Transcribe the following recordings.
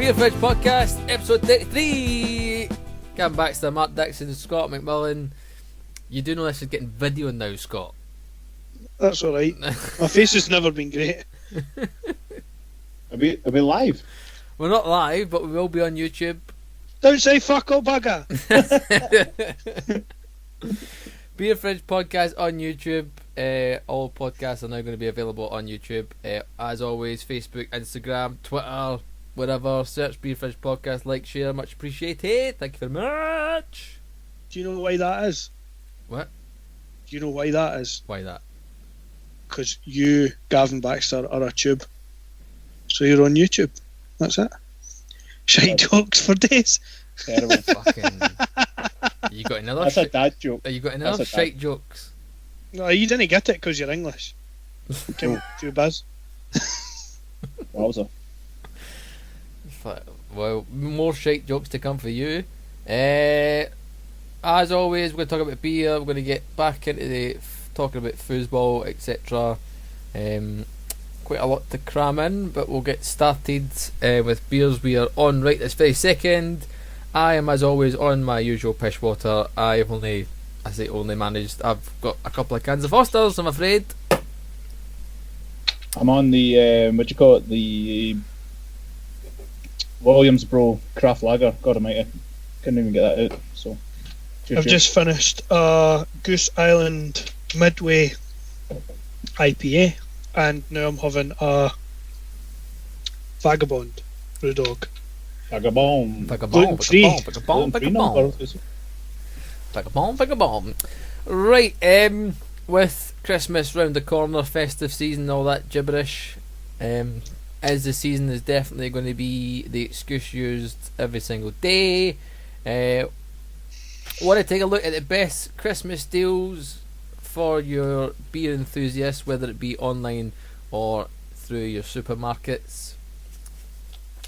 Beer Fridge Podcast, episode 33. Gavin Baxter, Mark Dixon, Scott McMullen. You do know this is getting video now, Scott. That's alright. My face has never been great. Are we live? We're not live, but we will be on YouTube. Don't say fuck up, bugger. Beer Fridge Podcast on YouTube. All podcasts are now going to be available on YouTube. As always, Facebook, Instagram, Twitter, wherever. Search Beer Fridge Podcast, like, share, much appreciated. Thank you very much. Do you know why that is? What? Do you know why that is? Why that? Because you, Gavin Baxter, are a tube. So you're on YouTube. That's it. Shite jokes for days. Terrible. Fucking. You got another? That's a dad joke. You got another shite jokes? No, you didn't get it because you're English. Too buzz. Wowza. Well, more shite jokes to come for you. As always, we're going to talk about beer. We're going to get back into the talking about foosball, etc. Quite a lot to cram in, but we'll get started with beers. We are on right this very second. I am, as always, on my usual pish water. I've only managed. I've got a couple of cans of Foster's, I'm afraid. I'm on the what do you call it? The Williamsboro Craft Lager. God almighty, couldn't even get that out. So I've just finished Goose Island Midway IPA, and now I'm having a Vagabond Brewdog. Vagabond. Gluten-free. Vagabond. Right, with Christmas round the corner, festive season, all that gibberish, as the season is definitely going to be the excuse used every single day. Want to take a look at the best Christmas deals for your beer enthusiasts, whether it be online or through your supermarkets.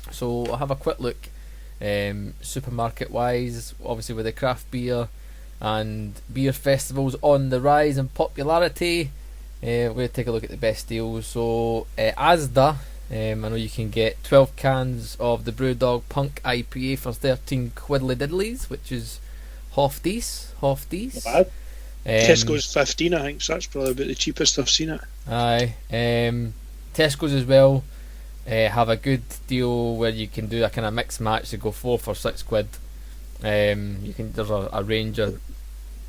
So I'll have a quick look, supermarket wise, obviously with the craft beer and beer festivals on the rise in popularity. We're going to take a look at the best deals. So Asda, I know you can get 12 cans of the Brewdog Punk IPA for 13 quiddly diddlies, which is half decent. Not bad. Tesco's 15, I think, so that's probably about the cheapest I've seen it. Aye. Tesco's as well have a good deal where you can do a kind of mixed match to go 4 for £6. There's a range of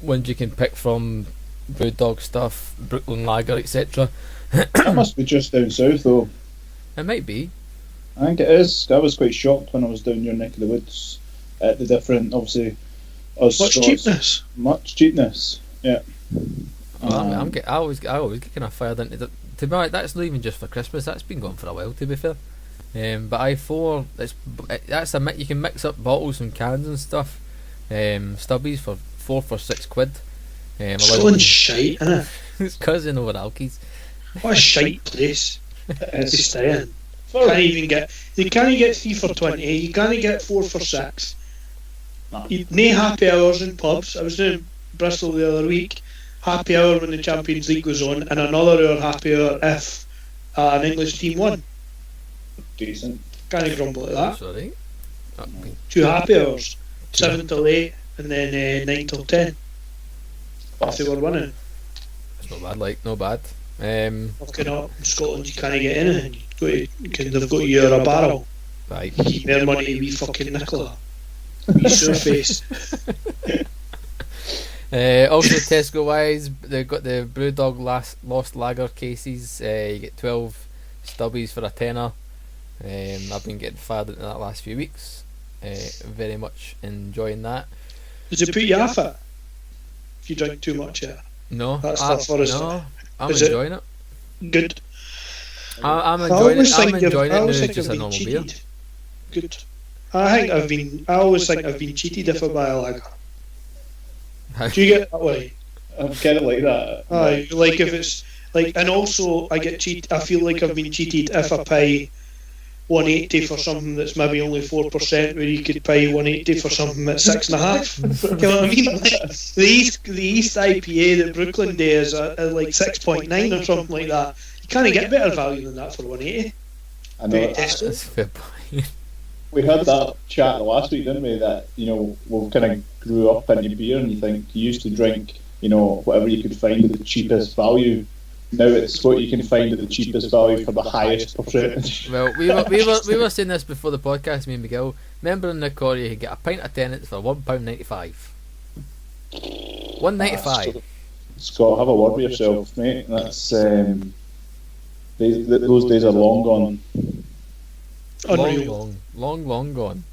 ones you can pick from, Brewdog stuff, Brooklyn Lager, etc. That must be just down south though. It might be. I think it is. I was quite shocked when I was down your neck of the woods at the different, obviously. Much cheapness. Yeah. Well, I always get kind of fired into the. To be honest, that's not even just for Christmas. That's been going for a while, to be fair. But I4, that's you can mix up bottles and cans and stuff. Stubbies for 4 for £6. Still shite, innit? It's cousin over Alkies. What a shite place to stay in. You can't get 3 for 20. You can't get 4 for 6. No happy hours in pubs. I was doing Bristol the other week. Happy hour when the Champions League goes on, and another hour happy hour if an English team won. Decent. Can't grumble at that. Sorry. 2 happy hours, 7 till 8, and then 9 till 10. If they were winning. It's not bad, not bad. Fucking up in Scotland, you can't get anything. They've got you a barrel. Right. You keep their money, wee fucking Nicola. Wee surface. Also Tesco wise, they've got the Brewdog Lost Lager cases. You get 12 stubbies for a tenner. I've been getting fired into that last few weeks. Very much enjoying that. Does it put you off it if you drink too much? Yeah. No, I'm enjoying it. Good. I'm enjoying it. I'm enjoying it now. It's just a normal beer. Good. I always think I've been cheated if I buy a lager. Do you get that way? I get it like that. Aye, like if it's like, and also I get cheated. I feel like I've been cheated if I pay $180 for something that's maybe only 4%, where you could pay $180 for something that's 6.5. You know what I mean? Like, the East IPA that Brooklyn Day is like 6.9 or something like that. You can't get better value than that for $180. I know. That's a fair point. we had that chat last week, didn't we? That we kind of grew up into beer, and you think you used to drink, whatever you could find at the cheapest value. Now it's what you can find at the cheapest value for the highest percentage. Well, we were saying this before the podcast, me and Miguel. Remember in the Corrie, you could get a pint of Tennent's for £1.95. £1.95. Scott, have a word with yourself, mate. That's those days are long gone. Unreal. Long gone.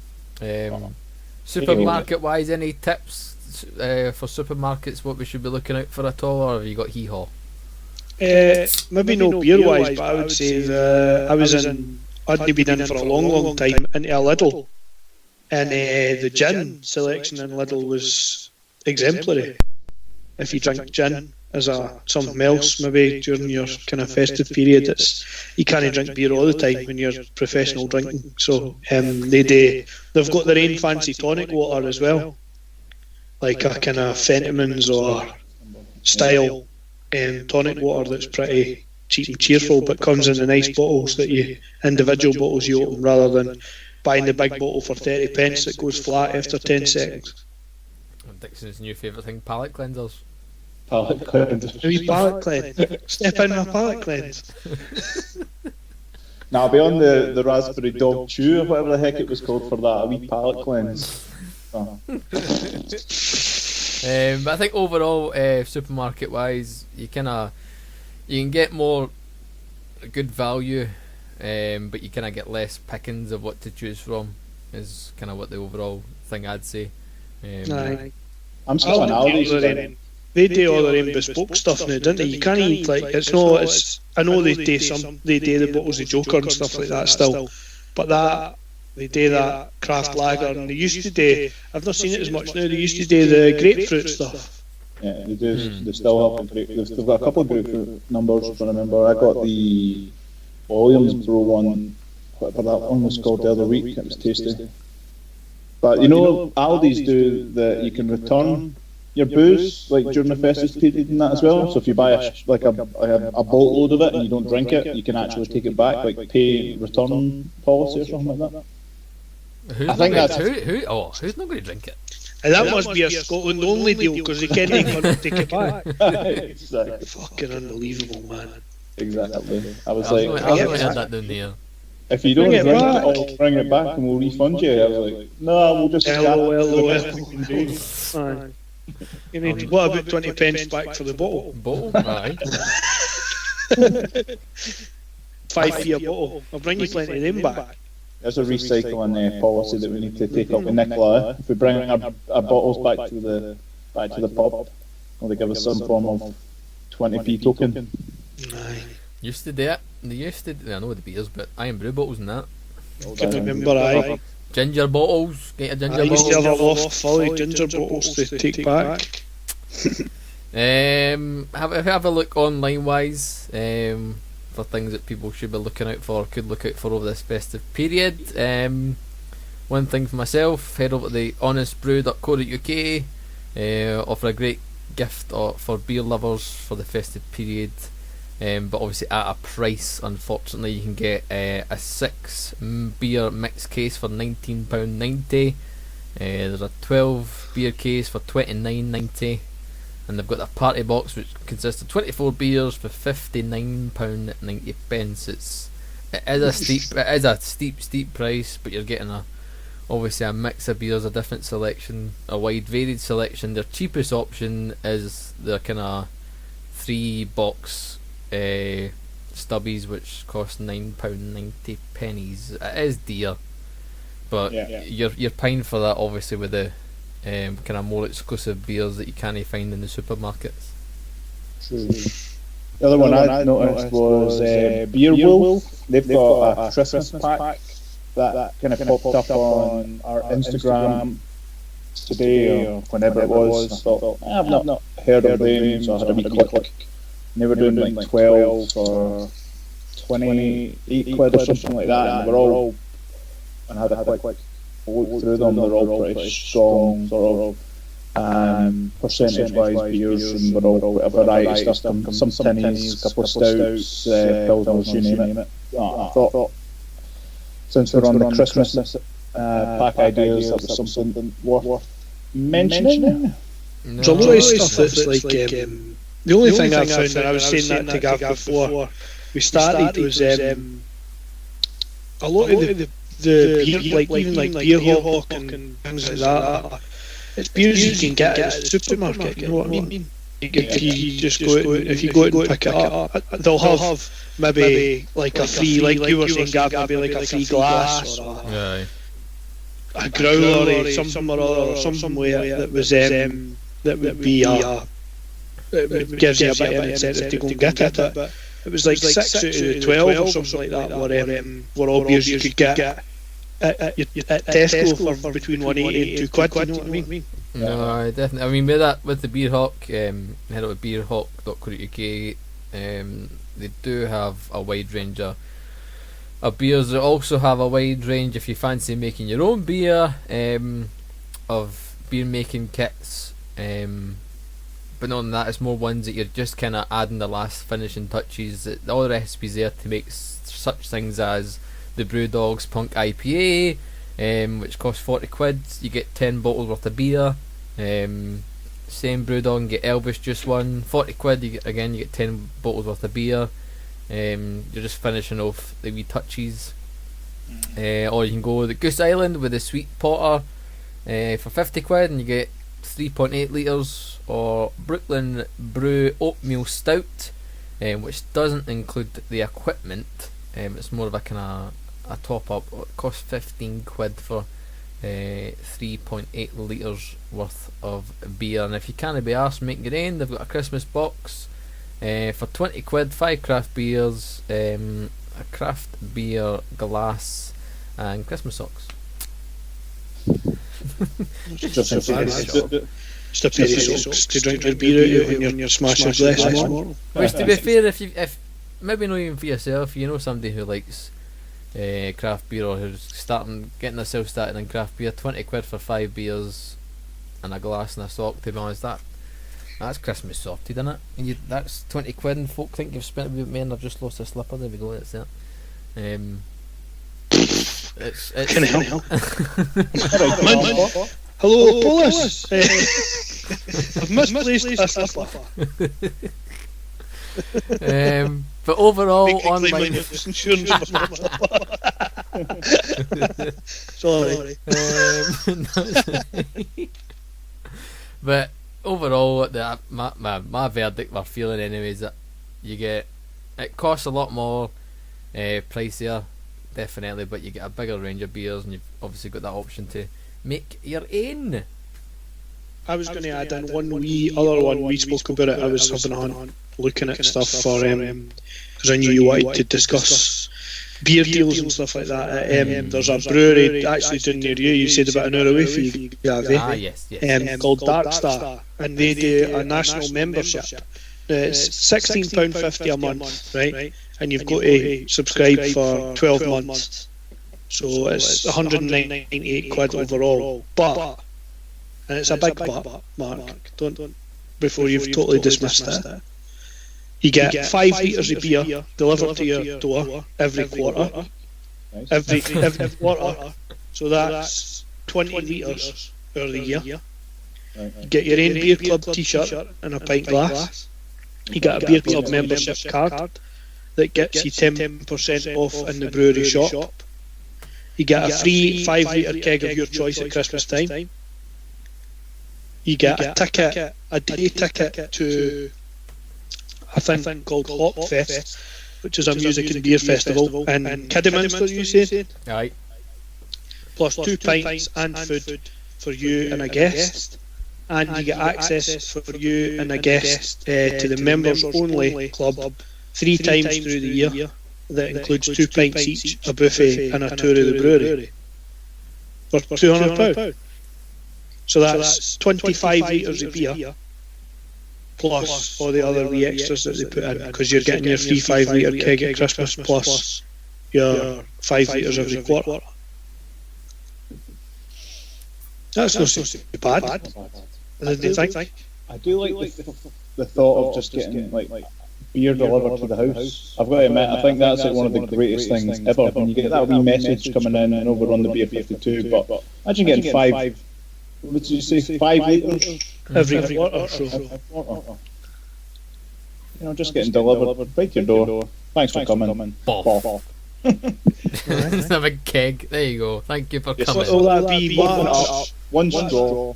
Supermarket wise, any tips for supermarkets? What we should be looking out for at all, or have you got hee-haw? Maybe no beer wise, but I would say I'd been in for a long time into a Lidl, and the gin selection in Lidl was exemplary. If you drink gin as something else, maybe during your kind of festive period, you can't drink beer all the time when you're professional drinking. So they've got their own fancy tonic water as well, like a kind of Fentimans or style tonic water that's pretty cheap and cheerful, but comes in the nice bottles individual bottles you open, rather than buying the big bottle for 30 pence that goes flat after 10 seconds. Dixon's new favourite thing, palate cleansers. Palate cleansers. A wee palate cleanse. Step in my palate cleanse. Now I'll be on the raspberry dog chew or whatever the heck it was called for that, a wee palate cleanse. Oh. But I think overall, supermarket wise, you can get more good value, but you kind of get less pickings of what to choose from. Is kind of what the overall thing I'd say. I'm still on Aldi's. They do all their own bespoke stuff now, don't they? You can't eat I know they do the bottles of Joker and stuff like that still, but they do that craft lager, and they used to do. I've not seen it as much now. They used to do the grapefruit stuff. Yeah, they do. They still have they've got a couple of grapefruit numbers. If I remember, I got the Williams Brew one. Whatever that one was called the other week. It was tasty. But Aldi's do that. You can return your booze like during the festive period and that as well. So if you buy a boatload of it and you don't drink it, you can actually take it back, like pay return policy or something like that. Who's not going to drink it? And that must be a Scotland only deal, because they can't take it back. Exactly. Fucking unbelievable, man. Exactly. I was I've never heard that down there. If you don't drink it, I'll bring it back and we'll refund you. I was like, no, we'll just LOL. What about 20 pence back for the bottle? Aye. 5p a bottle. I'll bring you plenty of them back. There's a recycling policy that we need to take up with Nicola. If we bring our bottles back to the pub, will they give us some form of 20p token? Aye. Used to do it. They used to. I know the beers, but iron brew bottles and that. Can remember, aye. Ginger bottles. Get a ginger bottle. I used to have a loft full of ginger bottles to take back. Have a look online wise for things that people should be looking out for, could look out for over this festive period. One thing for myself, head over to the honestbrew.co.uk, offer a great gift for beer lovers for the festive period, but obviously at a price. Unfortunately, you can get a 6 beer mix case for £19.90. There's a 12 beer case for £29.90. And they've got a party box which consists of 24 beers for £59.90. It is a steep price, but you're getting obviously a mix of beers, a different selection, a wide varied selection. Their cheapest option is their kind of 3 box stubbies, which cost £9.90. It is dear, but you're paying for that obviously with the kind of more exclusive beers that you can't find in the supermarkets. True. The other one I noticed was Beer Wolf. They've got a Christmas pack that kind of popped up on our Instagram today or whenever it was. I thought, I've not heard of them, so I had a wee click. They were doing like 12 or 28 quid or something like that, and they were all, and I had a quick look through them, they're all pretty strong sort of percentage wise beers, and they're all a variety of stuff, some tinnies, a couple of stouts, pilsners, you name it. I thought since we're on the pack ideas that was something worth mentioning? No. There's a lot of stuff that's like the only thing I found, and I was saying that to Gav before we started, was a lot of the beer, like even like beer hawk and things like that. It's beers you can get at the supermarket. You know what I mean? If you just go out, if you go out and pick it up, they'll have maybe like a free, like you were saying, Gav, maybe like a free glass or a growler or something or other, or somewhere that was that would be it gives you a bit of an incentive to go and get it. But it was like 6 out of the 12 or something like that were all beers you could get at Tesco for between £1.80 and £2. You know what I mean? No, definitely. I mean, with the Beer Hawk, head out to beerhawk.co.uk. They do have a wide range of beers. They also have a wide range if you fancy making your own beer, of beer making kits. But not than that, it's more ones that you're just kind of adding the last finishing touches. All the recipes there to make such things as the Brewdog's Punk IPA, which costs £40. You get 10 bottles worth of beer. Same Brewdog and get Elvis Juice one, £40. You get 10 bottles worth of beer. You're just finishing off the wee touches. Or you can go the Goose Island with the Sweet Porter for £50, and you get 3.8 litres, or Brooklyn Brew Oatmeal Stout, which doesn't include the equipment. It's more of a kind of a top up. It costs £15 for 3.8 litres worth of beer. And if you can't be arsed making your own, they've got a Christmas box for £20, 5 craft beers, a craft beer glass, and Christmas socks. Just a pair of socks to drink your beer out when you're smashing your glass tomorrow. Which, to be fair, if maybe not even for yourself, you know somebody who likes craft beer, or who's getting themselves started in craft beer, £20 for 5 beers and a glass and a sock. To be honest, that's Christmas sorted, isn't it? And that's £20, and folk think you've spent a bit more, and I've just lost a slipper. There we go. That's it. It's Can I help? Hello, police. I've misplaced a slipper. But overall, online. Sorry. But overall, my verdict, we're feeling anyways, that it costs a lot more, pricier, definitely, but you get a bigger range of beers, and you've obviously got that option to make your own. I was going to add in one wee other one. We spoke about it. I was having a hunt looking at stuff for because I knew you wanted to discuss beer deals and stuff like that. There's a brewery actually down near you. You said about an hour away for you, Gavin. Yes. Called Dark Star, and they do a national membership. It's £16.50 a month, right? And you've got to subscribe for 12 months. So it's £198 overall. But, and it's a big but, Mark, don't before you've totally dismissed it. You get 5 litres of beer delivered to your door every quarter. Every quarter. So that's 20 litres over the year. You get your own beer club t-shirt and a pint glass. You get a beer club membership card that gets you 10% off in the brewery shop. You get a free 5 litre keg of your choice at Christmas time. You get a ticket, a day ticket to a thing called Hopfest, which is a music and beer festival in Kidderminster, you said? Aye. Plus 2 pints and food for you and a guest. And you get access for you and a guest to the members only club 3 times through the year. That includes 2 pints each, a buffet and a tour of the brewery for £200. So that's 25 litres of beer plus all the other wee extras that they put in, because you're getting your free 5 litre keg at Christmas plus your 5 litres every quarter. That's not so bad. I do like the thought of just getting like beer delivered to the house. I've got to admit, I think that's like one of the greatest things ever. When you get that wee message coming in, I know we're on the beer 52, but imagine getting 5. What would you say? 5 litres every quarter. You know, just getting delivered right to your door. Thanks for coming. Boff. It's a big keg. There you go. Thank you for coming. Will that be one straw?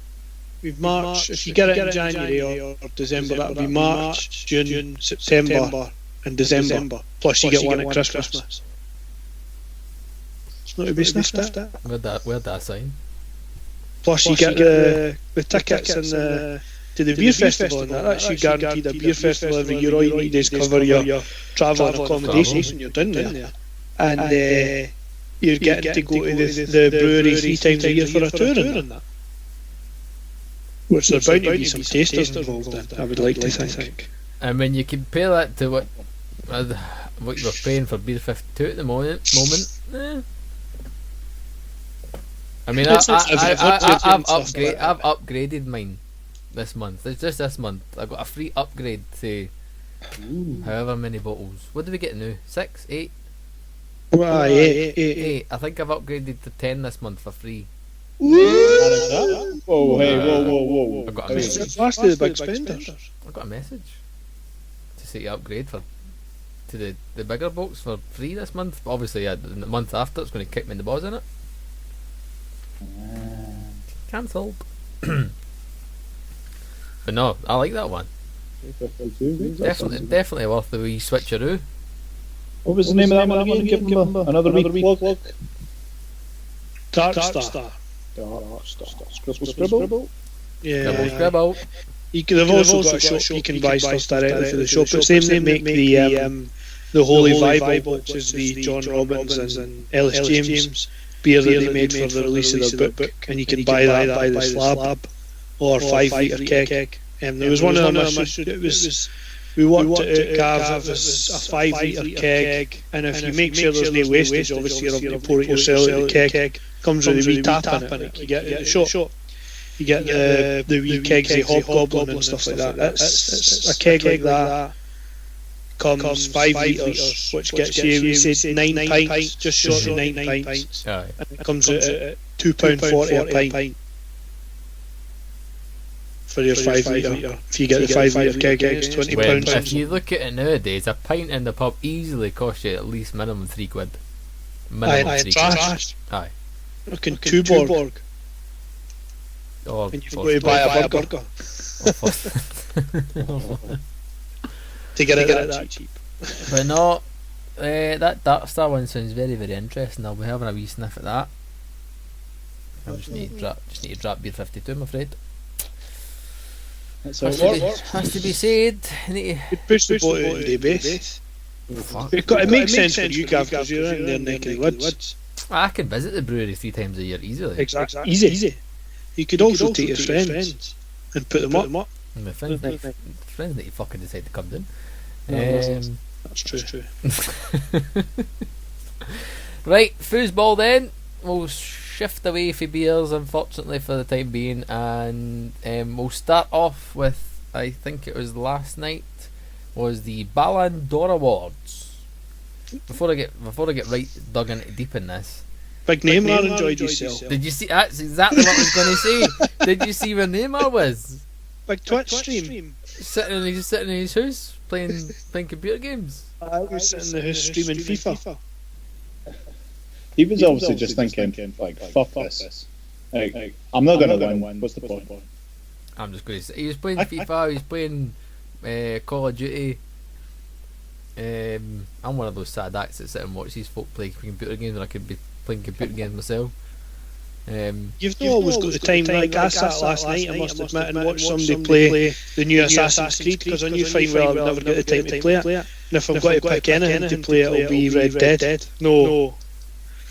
We've March. If you get it in January or December, that'll be March, June, September, and December. Plus, you get one at Christmas. It's not to be sniffed at. Where'd that sign? Plus, you get the tickets and to the beer festival, and that's you guaranteed a beer festival every year. All you need is cover your travel and accommodation. You're down there, and you're getting to go to the brewery 3 times a year for a tour and that. Which there's bound to be some tasters involved in, I would like to think. And when you compare that to what you're paying for Beer 52 at the moment, I mean, I've upgraded mine this month. It's just this month. I got a free upgrade to however many bottles. What do we get now? 6? 8? Well, 8. I think I've upgraded to 10 this month for free. Whoa, hey. I got a message. Last of the big spenders. I got a message to say you upgrade to the bigger box for free this month. But obviously, the month after it's going to kick me in the balls in it. Cancelled. But no, I like that one. Definitely worth the wee switcheroo. What was the name of that one again? Give them another wee plug. Dark Star. Scribble. Yeah. Scribble. They've also got a shop you can buy stuff directly for the shop. It's them that make the Holy Bible, which is the John Robbins and Ellis James beer that they made for the release of their book, and you can buy that by the slab or 5 litre keg. There was one of them. It was we worked it out, Gav. It was a 5 litre keg, and if you make sure there's no wastage, obviously you're having to pour it yourself out the keg. Comes with a wee tap in it, like you get at the shop. You get the wee kegs, the Hobgoblin and stuff like that. It's a keg like that. Comes 5 litres, which gets you, we said 9 pints, just short of 9 pints. And it comes out at £2.40 a pint for your 5 litre. If you get the 5 litre keg, it's £20. If you look at it nowadays, a pint in the pub easily costs you at least minimum £3. Minimum £3. Aye. Looking Tuborg. Oh, and you've got to buy a burger. To get it that cheap. But no, that Dark Star one sounds very, very interesting. I'll be having a wee sniff at that. I just need to drop Beer 52, I'm afraid. Has to be said. You push the boat out in base. It makes sense for you, Gav, because you're in their neck of the woods. I can visit the brewery 3 times a year easily. Exactly. Easy. You could also take your friends and put them up. My friends that you fucking decide to come down. That's true. Right, foosball then. We'll shift away from beers, unfortunately, for the time being, and we'll start off with, I think it was last night, was the Ballon Awards. Before I get right dug into deep in this. Big Neymar enjoyed yourself. Did you see? That's exactly what I was going to say. Did you see where Neymar was? Big Twitch stream. Sitting in his house playing computer games. I was sitting in the house streaming FIFA. He was obviously just thinking, like, fuck this. Like, I'm not going to win. What's the point? I'm just going to say, he was playing FIFA. He was playing Call of Duty. I'm one of those sad acts that sit and watch these folk play computer games when I could be playing computer games myself. You've not always got the time. Like I sat last night, I must admit, and watched somebody play the new Assassin's Creed, because I knew fine well I would never get the time to play it. And if I've got to pick anything to play, it'll be Red Dead. No.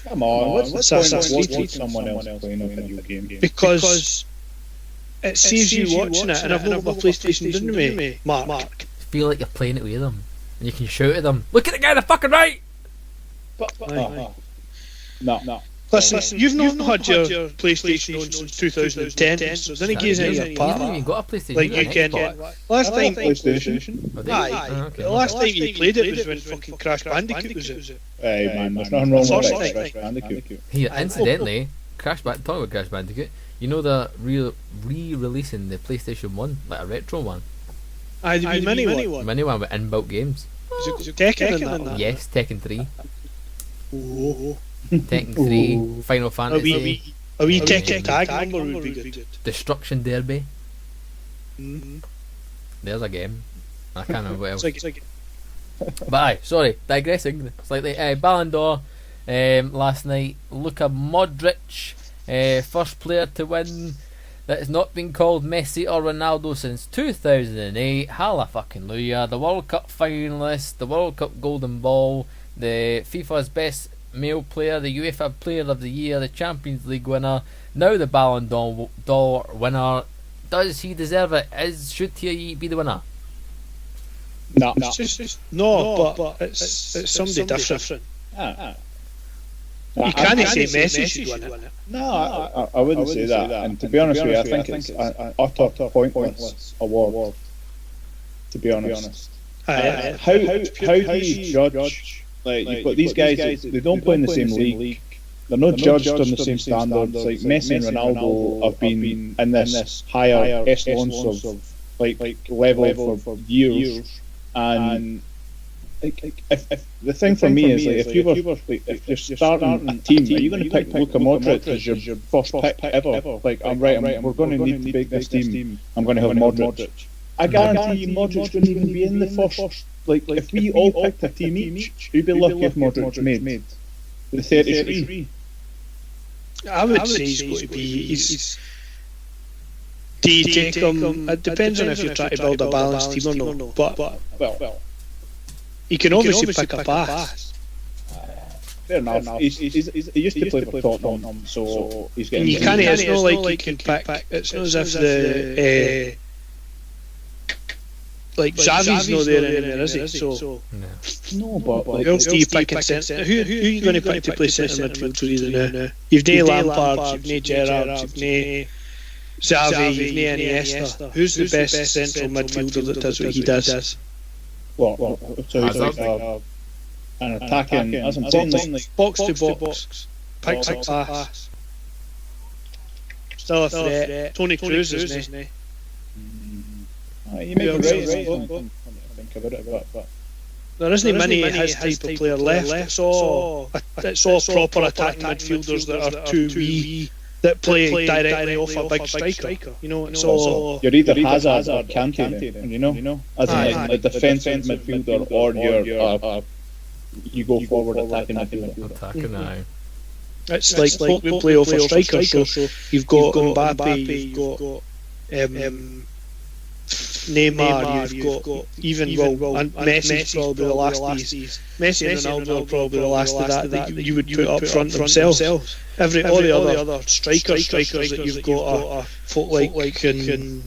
Come on, what's the point of watching someone else playing a video game? Because it saves you watching it, and I've not got my PlayStation, didn't me, Mark? Feel like you're playing it with them, and you can shout at them. Look at the guy on the fucking right. No. Listen, you've not had your PlayStation on since 2010, so then it gives any part. You haven't even got a PlayStation. Like you can get last time PlayStation. The last time you played it was when fucking Crash Bandicoot was it. Hey man, there's nothing wrong with Crash Bandicoot. Here, incidentally, talking about Crash Bandicoot, you know they're re-releasing the PlayStation 1, like a retro one. The mini one. Mini one with inbuilt games. Is it Tekken in that? Yes, Tekken 3. Oh. Tekken 3, Final Fantasy. A wee Tekken tag number would be good. Destruction Derby. Mm-hmm. There's a game. I can't remember what else. But aye, sorry, digressing slightly. Ballon d'Or last night. Luka Modric, first player to win that has not been called Messi or Ronaldo since 2008. Hallelujah. The World Cup finalist, the World Cup Golden Ball, the FIFA's best male player, the UEFA Player of the Year, the Champions League winner, now the Ballon d'Or winner. Does he deserve it? Should he be the winner? No, but it's somebody different. You can't say Messi should win it. No, I wouldn't say that. And to be honest with you, I think it's an utter pointless award. To be honest, how do you judge? Like you've got these guys, they don't play in the same league. They're not judged on the same standards. Like Messi and Ronaldo have been in this higher echelons of like level for years. And if the thing for me is like if you're starting a team, are you going to pick Luka Modric as your first pick ever? Like we're going to need to make this team. I'm going to have Modric. I guarantee you Modric wouldn't even be in the first. Like if we all picked a team each, we'd be lucky if Modric made the 33. I would say he's going to be. Do you take him? It depends on if you're trying to build a balanced team or not. But well, he can obviously pick a pass. Fair enough. He used to play for Tottenham, so he's getting. You can't. It's not like you can pick. It's not as if the. Like Xavi's not there anymore, is he? So no, but who else do you pick in centre? Who are you going to pick to play centre midfield for either now? You've no Lampard, you've no Gerrard, you've no Xavi, you've no Iniesta. Who's the best central midfielder that does what he does? Well, so he's like an attacking, as I'm saying, like box to box, picks a pass. Still a threat. Tony Kroos, isn't he? You may be right. Think about it, but there isn't many his type of player left. It's all proper attacking midfielders that are too wee that play directly off a big striker. You know, it's all. You're either Hazard or Kante, then, you know, as in a defensive midfielder, or you go forward attacking midfielder. It's like we play off a striker. So you've got Mbappe, you've got. Neymar, you've got even and Messi's probably the last of these. Messi and Ronaldo are probably the last of that you would put up front themselves. All the other strikers that you've got are folk like can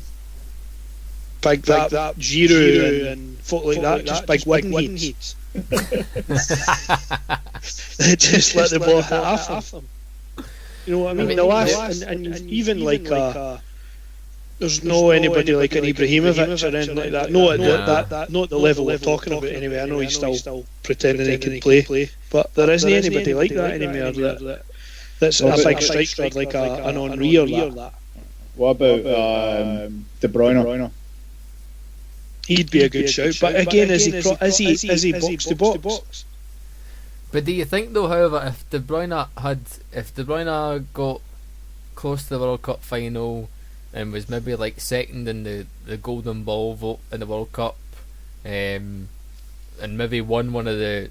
big that Giroud and folk like that, just big wooden heads. They just let the ball hit off them. You know what I mean? The last and even like. There's no anybody like an Ibrahimovic or anything like that. No, not at the level we're talking about anyway. I know he's still pretending he can play, but there isn't anybody like that anymore that's a big striker like an Henry or that. What about De Bruyne? He'd be a good shout, but again, is he box to box? But do you think though, however, if De Bruyne got close to the World Cup final and was maybe like second in the Golden Ball vote in the World Cup, and maybe won one of the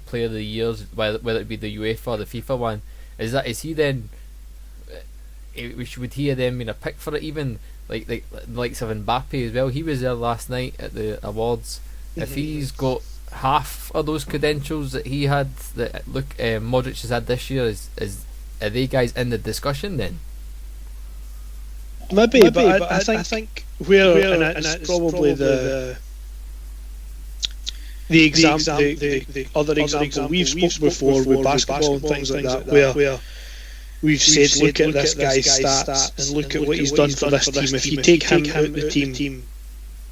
Player of the Years, whether it be the UEFA or the FIFA one, is he then? Would he then been a pick for it? Even like the likes of Mbappe as well. He was there last night at the awards. If he's got half of those credentials that he had, that Modric has had this year, are they guys in the discussion then? Maybe, but I think where and it's probably the the other example we've spoken before with basketball and things like that, where we've said, look at this guy's stats and look at what he's done for this team. If you take him out of the team,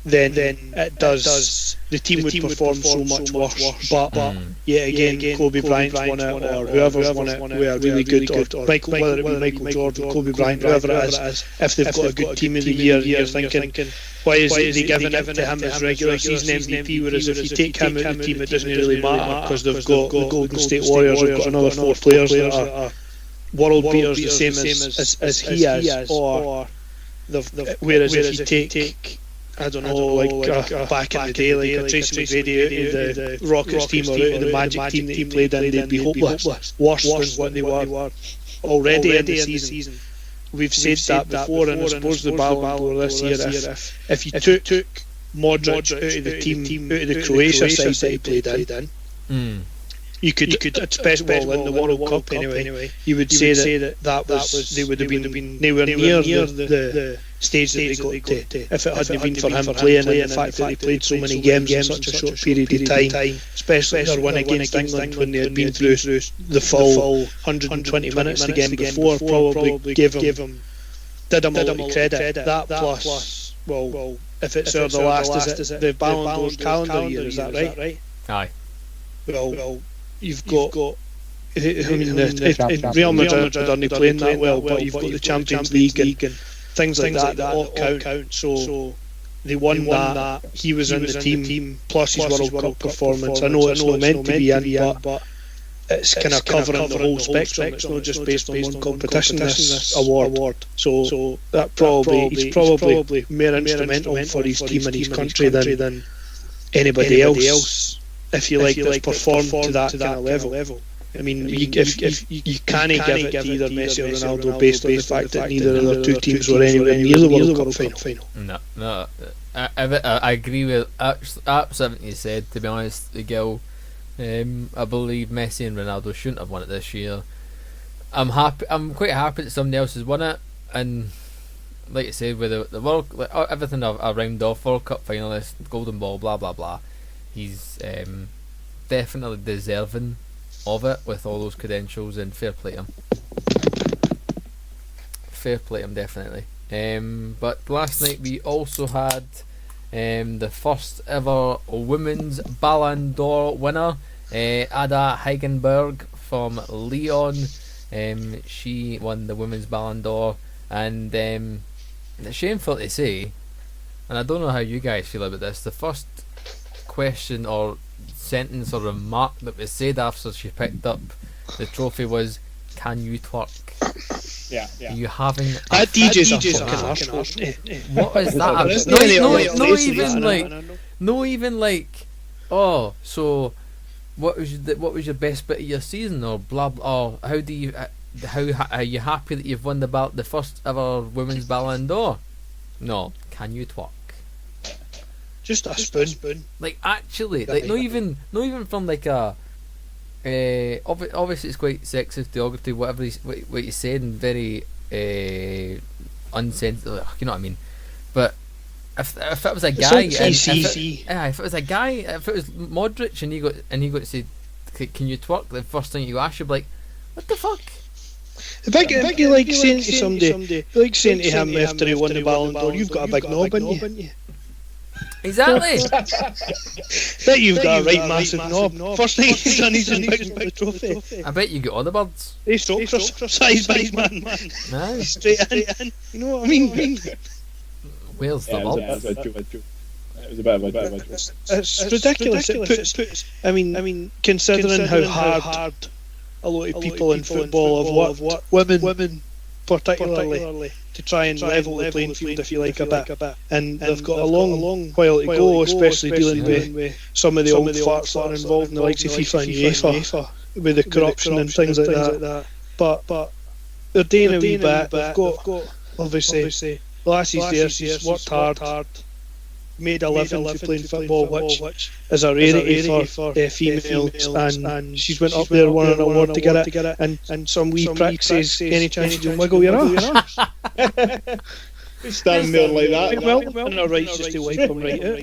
then it does. The team would perform so much worse. But again, Kobe Bryant won it, or whoever's won it, we are really good, or Michael, whether it be Michael Jordan, Kobe Bryant, whoever it is. If they've got a good team of the year, you're thinking, why is they giving it to him as regular season MVP? Whereas if you take him out of the team, it doesn't really matter, because they've got the Golden State Warriors, have got another 4 players that are world beaters the same as he is, or whereas if you take I don't know, like back in the day, like a Tracy McGrady out of the Rockets team or out of the Magic team that he played in, they'd be hopeless, worse than what they were already in the season. We've said that before, and I suppose the Ballon this year, if you took Modric out of the team, out of the Croatia side that he played in, you could especially in the World Cup anyway, you would say that was they would have been nowhere near the stage that they got to if it hadn't been for him playing, and the fact that they played so many games in such a short period of time, especially their win against England when they had been through the full 120 minutes the game before, probably did him a lot of credit. That plus, well, if it's the last, is it the Ballon d'Or calendar year, is that right? Aye. Well, you've got I mean, Real Madrid are only playing that well, but you've got the Champions League and things like that all count. So they won that. He was in the team, plus his World Cup performance. I know it's not meant to be in, but it's kind of covering the whole spectrum. It's not just based on one competition, this award. So that he's probably more instrumental for his team and his country than anybody else. If you like, that's performed to that kind of level. I mean, if you can't give it to either Messi or Ronaldo based on the fact that neither of their two teams were anywhere near the World Cup final. No, I agree with absolutely everything you said. To be honest, Gil, I believe Messi and Ronaldo shouldn't have won it this year. I'm quite happy that somebody else has won it, and like you said, with the World, like, everything around off, World Cup finalist, Golden Ball, blah blah blah. He's definitely deserving of it with all those credentials, and fair play to him. Definitely. But last night we also had the first ever women's Ballon d'Or winner, Ada Hegerberg from Lyon. She won the women's Ballon d'Or, and it's shameful to say, and I don't know how you guys feel about this, the first question or sentence or remark that was said after she picked up the trophy was, "Can you twerk?" Yeah. You having that DJ's a fucking arsehole. What is that? No, even like, oh, so what was your best bit of your season, or blah blah, or how are you happy that you've won the first ever women's Ballon d'Or? No, can you twerk? Just a spoon. Like, actually, like not even from like a obviously it's quite sexist, derogatory, whatever what you said, and very unsensitive, you know what I mean. But if it was a guy, if it was Modric and he got to say, "Can you twerk?" the first thing you ask, you'd be like, "What the fuck?" If you like saying to somebody, like saying to him after he won the Ballon d'Or, "You've got a big knob, haven't you?" Exactly. Bet you've got a right massive knob. First thing he's done, he's picking up the trophy. I bet you get other birds. He's so size big man. No. Straight in. You know what I mean? Where's the bird? It was a bit of a joke. It's ridiculous. It puts. I mean, considering how hard a lot of people in football have worked, women particularly, to try and level the playing field, if you like, a bit. And they've got a long while to go, especially dealing with some of the old farts that are involved in the likes of FIFA and UEFA, with the corruption and things like that. But they're doing a wee bit. They've got, obviously, lassies there, she's worked hard, made a living for playing football, which is a rarity for females, and she's went up there, won an award to get it, and some wee prick says, "Any chance you can wiggle your arse?" Standing there like that. Well, in her rights just to wipe them right out.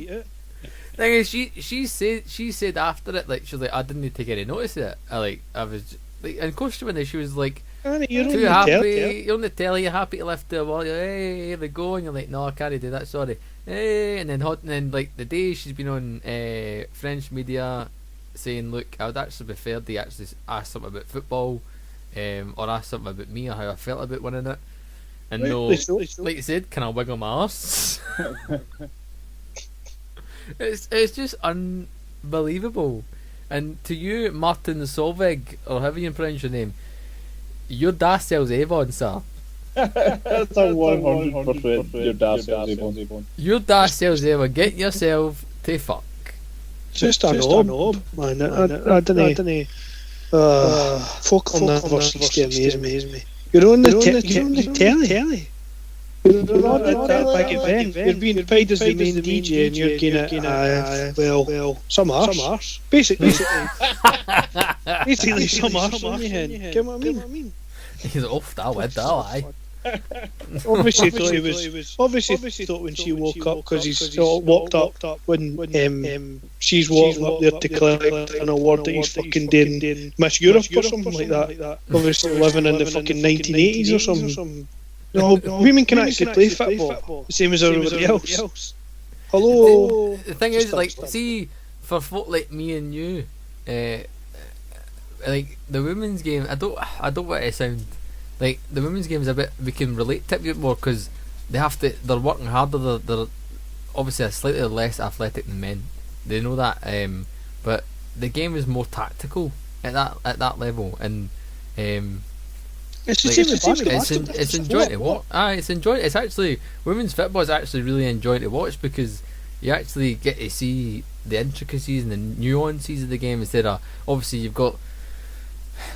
Thing is, she said after it, like, she's like, I didn't take any notice of it. I was like, and of course she was like, too happy. You're on the telly, you're happy to lift the wall. You're, hey, here they go, and you're like, no, I can't do that. Sorry. Hey, and then like the day she's been on French media saying, look, I would actually prefer they actually ask something about football, or ask something about me or how I felt about winning it. And no, like you said, can I wiggle my arse? It's just unbelievable. And to you, Martin Solveig, or however you pronounce your name, your dad sells Avon, sir. That's a 100% your dad sells Avon. Your dad sells Avon. Get yourself to fuck. Just a knob, man. I don't know. Folk will never cease to amaze me. You're on the telly. You're on that big event. You're being paid as the main DJ, and you're getting some arse. Basically, some arse on your head. Get what I mean? He's off that with that lie. Obviously thought when she woke up, because he's walked up when she's walked up there to collect an award that he's fucking doing Miss Europe or something like that. Obviously living in the fucking 1980s or something. No, women can actually play football the same as everybody else. Hello. The thing is, like, see, for folk like me and you, like the women's game, I don't want to sound like the women's game is a bit, we can relate to it a bit more because they're working harder. They're obviously slightly less athletic than men. They know that, but the game is more tactical at that level, and it's the same as basketball. It's enjoying to watch. It's actually, women's football is actually really enjoying to watch because you actually get to see the intricacies and the nuances of the game instead of, obviously you've got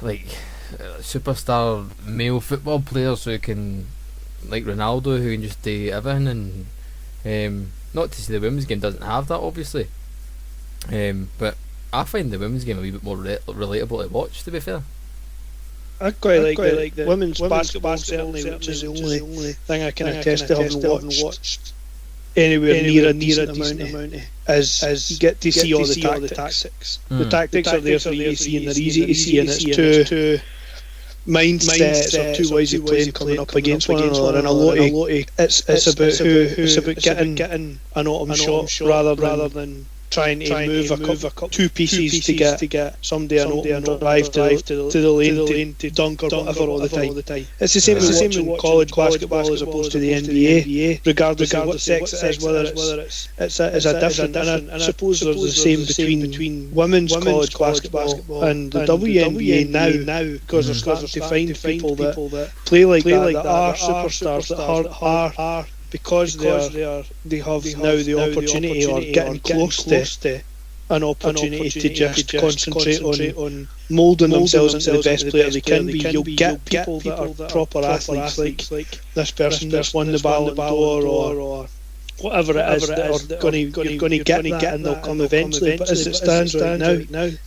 like superstar male football players who can, like Ronaldo, who can just do everything, and not to say the women's game doesn't have that, obviously, but I find the women's game a wee bit more relatable to watch, to be fair. I quite like the women's basketball certainly, which is the only thing I can attest to having watched anywhere near a decent amount of, as you get to see all the tactics. The tactics are there for you to see, and they're easy to see, and it's two mindsets or two ways of playing coming up against one another, and a lot of it's about getting an autumn shot rather than trying to move a couple, two pieces to get somebody an open drive to the lane to dunk or whatever all the time. It's the same as watching college basketball as opposed to the NBA, regardless of what sex it is, whether it's a different. And I suppose there's the same between women's college basketball and the WNBA now, because they're starting to find people that play like that are superstars, that are because they have now the opportunity or getting close to an opportunity to just concentrate on moulding themselves into the best player they can be. You'll get people that are proper athletes, like this person that's won the Ballon d'Or or whatever it is, that are going to get that, and they'll come eventually. But as it stands right now,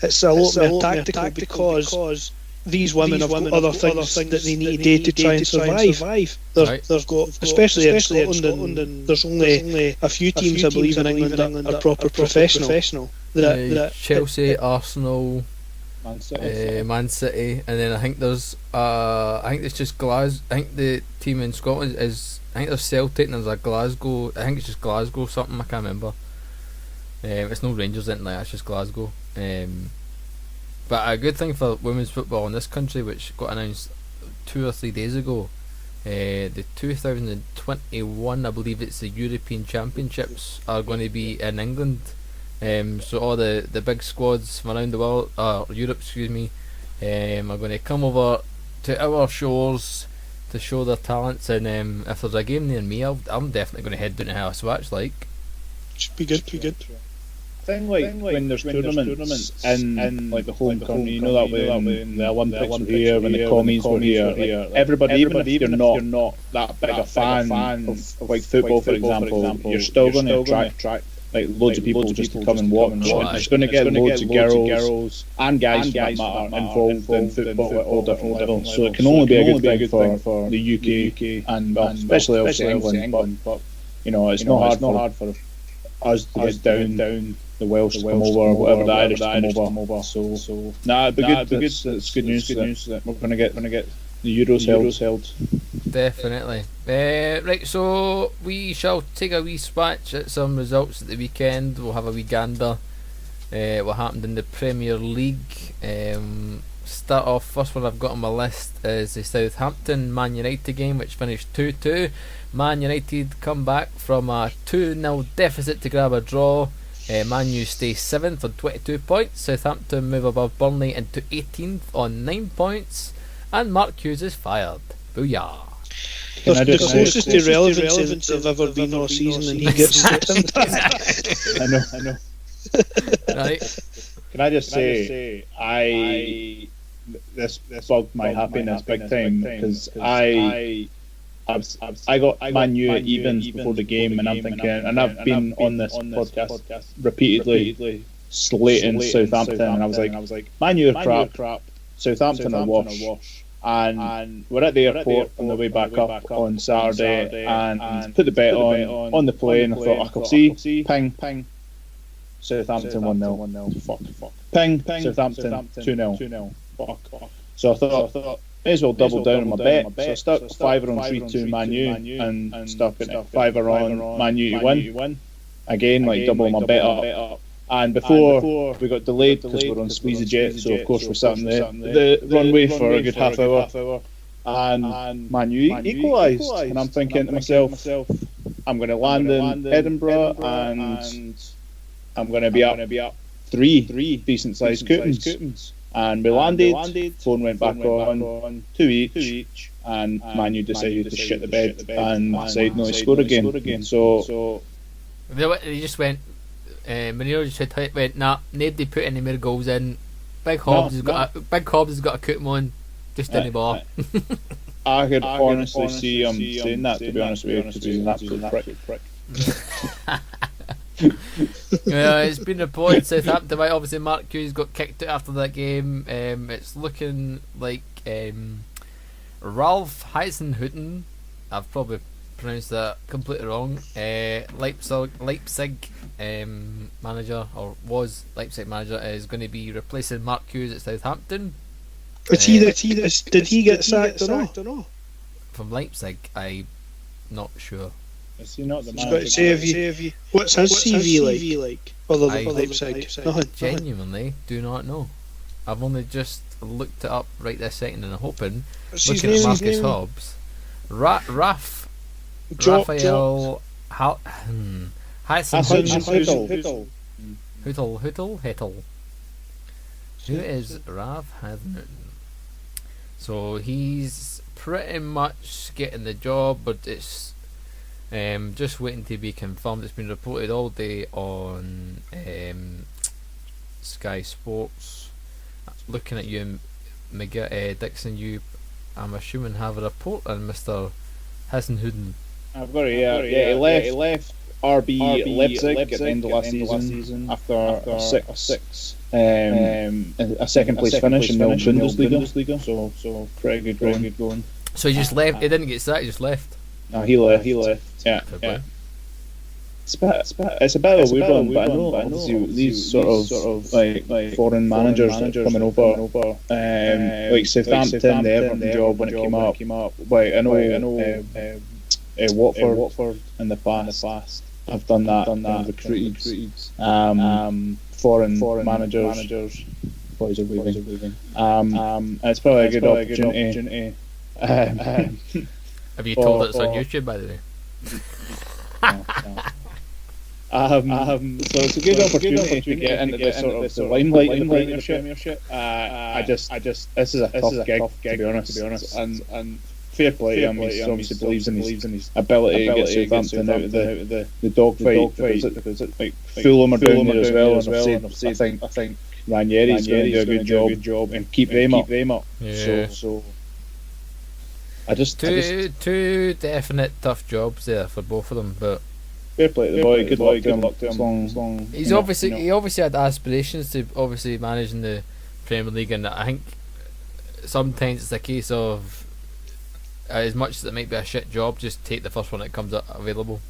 it's a lot more tactical because these women have got other things that they need to do to try and survive. There's got, especially in Scotland, and there's only a few teams, I believe, in England that are proper professional. Chelsea, Arsenal, Man City, and then I think there's just Glasgow. I think the team in Scotland is, I think there's Celtic and there's a Glasgow. I think it's just Glasgow something, I can't remember. It's no Rangers, anything like that, it's just Glasgow. But a good thing for women's football in this country, which got announced 2 or 3 days ago, the 2021, I believe it's the European Championships, are going to be in England. So all the big squads from around the world, Europe, are going to come over to our shores to show their talents. And if there's a game near me, I'm definitely going to head down to House Watch. Like, should be good. Thing like when there's tournaments in like the home country, you know that way the Olympics were here, when the commies were here, like, everybody, even if you're not that big a fan of like football, for example, you're still going to attract like loads of people just to come and watch. There's going to get loads of girls and guys for that matter involved in football at all different levels. So it can only be a good thing for the UK and especially England. But you know, it's not hard for us to get down the Welsh to come over, or whatever the Irish to come over. So it'd be good. It's good news that we're gonna get the Euros held. Definitely. Right, so we shall take a wee swatch at some results at the weekend. We'll have a wee gander what happened in the Premier League. Start off, first one I've got on my list is the Southampton Man United game, which finished 2-2. Man United come back from a 2-0 deficit to grab a draw. Man U stay 7th on 22 points. Southampton move above Burnley into 18th on 9 points. And Mark Hughes is fired. Booyah. The closest to relevance I've ever been all season, and he gets it. I know. Right. Can I just say, this bugged my happiness big time, because I got Man U at evens before the game, and I'm thinking, and I've been on this podcast repeatedly slating Southampton, and I was like, Man U are crap, Southampton are wash. And we're at the airport on the way back up on Saturday, and put the bet on the plane. I thought, I could see, ping, Southampton 1-0. Fuck. Ping, Southampton 2-0. Fuck. So I thought, may as well double down on my bet. So I stuck fiver on 3-2 Man U, and stuck a fiver on Man U to win. Again, like double my bet up. And before we got delayed because we're on SqueezeJet, so of course we're sat on the runway for a good half hour. And Man U equalised. And I'm thinking to myself, I'm going to land in Edinburgh, and I'm going to be up three decent sized coupons. And we landed, phone went back on, two each, and Man U decided to shit the bed and decided not to score again. So they just went, Mourinho just went, nah, nobody put any more goals in. Big Hobbs has got a coupon on, just didn't bother. I could honestly see him saying that, to be honest with you, because he's an absolute prick. Yeah, it's been reported Southampton, obviously Mark Hughes got kicked out after that game. It's looking like Ralph Hasenhüttl, I've probably pronounced that completely wrong, Leipzig manager, or was Leipzig manager, is going to be replacing Mark Hughes at Southampton. Did he get sacked or not? From Leipzig, I'm not sure. Is he not the manager? What's his CV like? Other than Leipzig? Nothing. Genuinely do not know. I've only just looked it up right this second, and I'm hoping, What's looking at Marcus Hobbs, Raphael Hasenhüttl. Hüttl. Who is Rav Hasenhüttl? So he's pretty much getting the job, but it's just waiting to be confirmed. It's been reported all day on Sky Sports. Looking at you, Dixon, you, I'm assuming, have a report on Mr. Hasenhüttl. I've got it. He left RB Leipzig at the end of last season after a second place finish in the Bundesliga. So pretty good going. So he just left. He didn't get sacked. He just left. No, he left. Yeah. It's a bit of a weird one, but I know these sort of like foreign managers that are coming over, like Southampton, the Everton job when it came up. Like I know Watford in the past. I've done that. Recruited foreign managers. Boys are leaving. It's probably a good opportunity. Have you told it's on YouTube, by the way? So it's a good opportunity to get into the limelight in the Premiership. I just this is a tough gig, to be honest. And fair play to him. He obviously believes in his ability to get Southampton out of the dogfight. Because it's like Fulham are doing it as well. And I've said I think Ranieri's going to do a good job and keep them up. Yeah. So two definite tough jobs there for both of them, but fair play to the boy. Good luck to him. As long he obviously had aspirations to obviously manage in the Premier League, and I think sometimes it's a case of, as much as it might be a shit job, just take the first one that comes up available.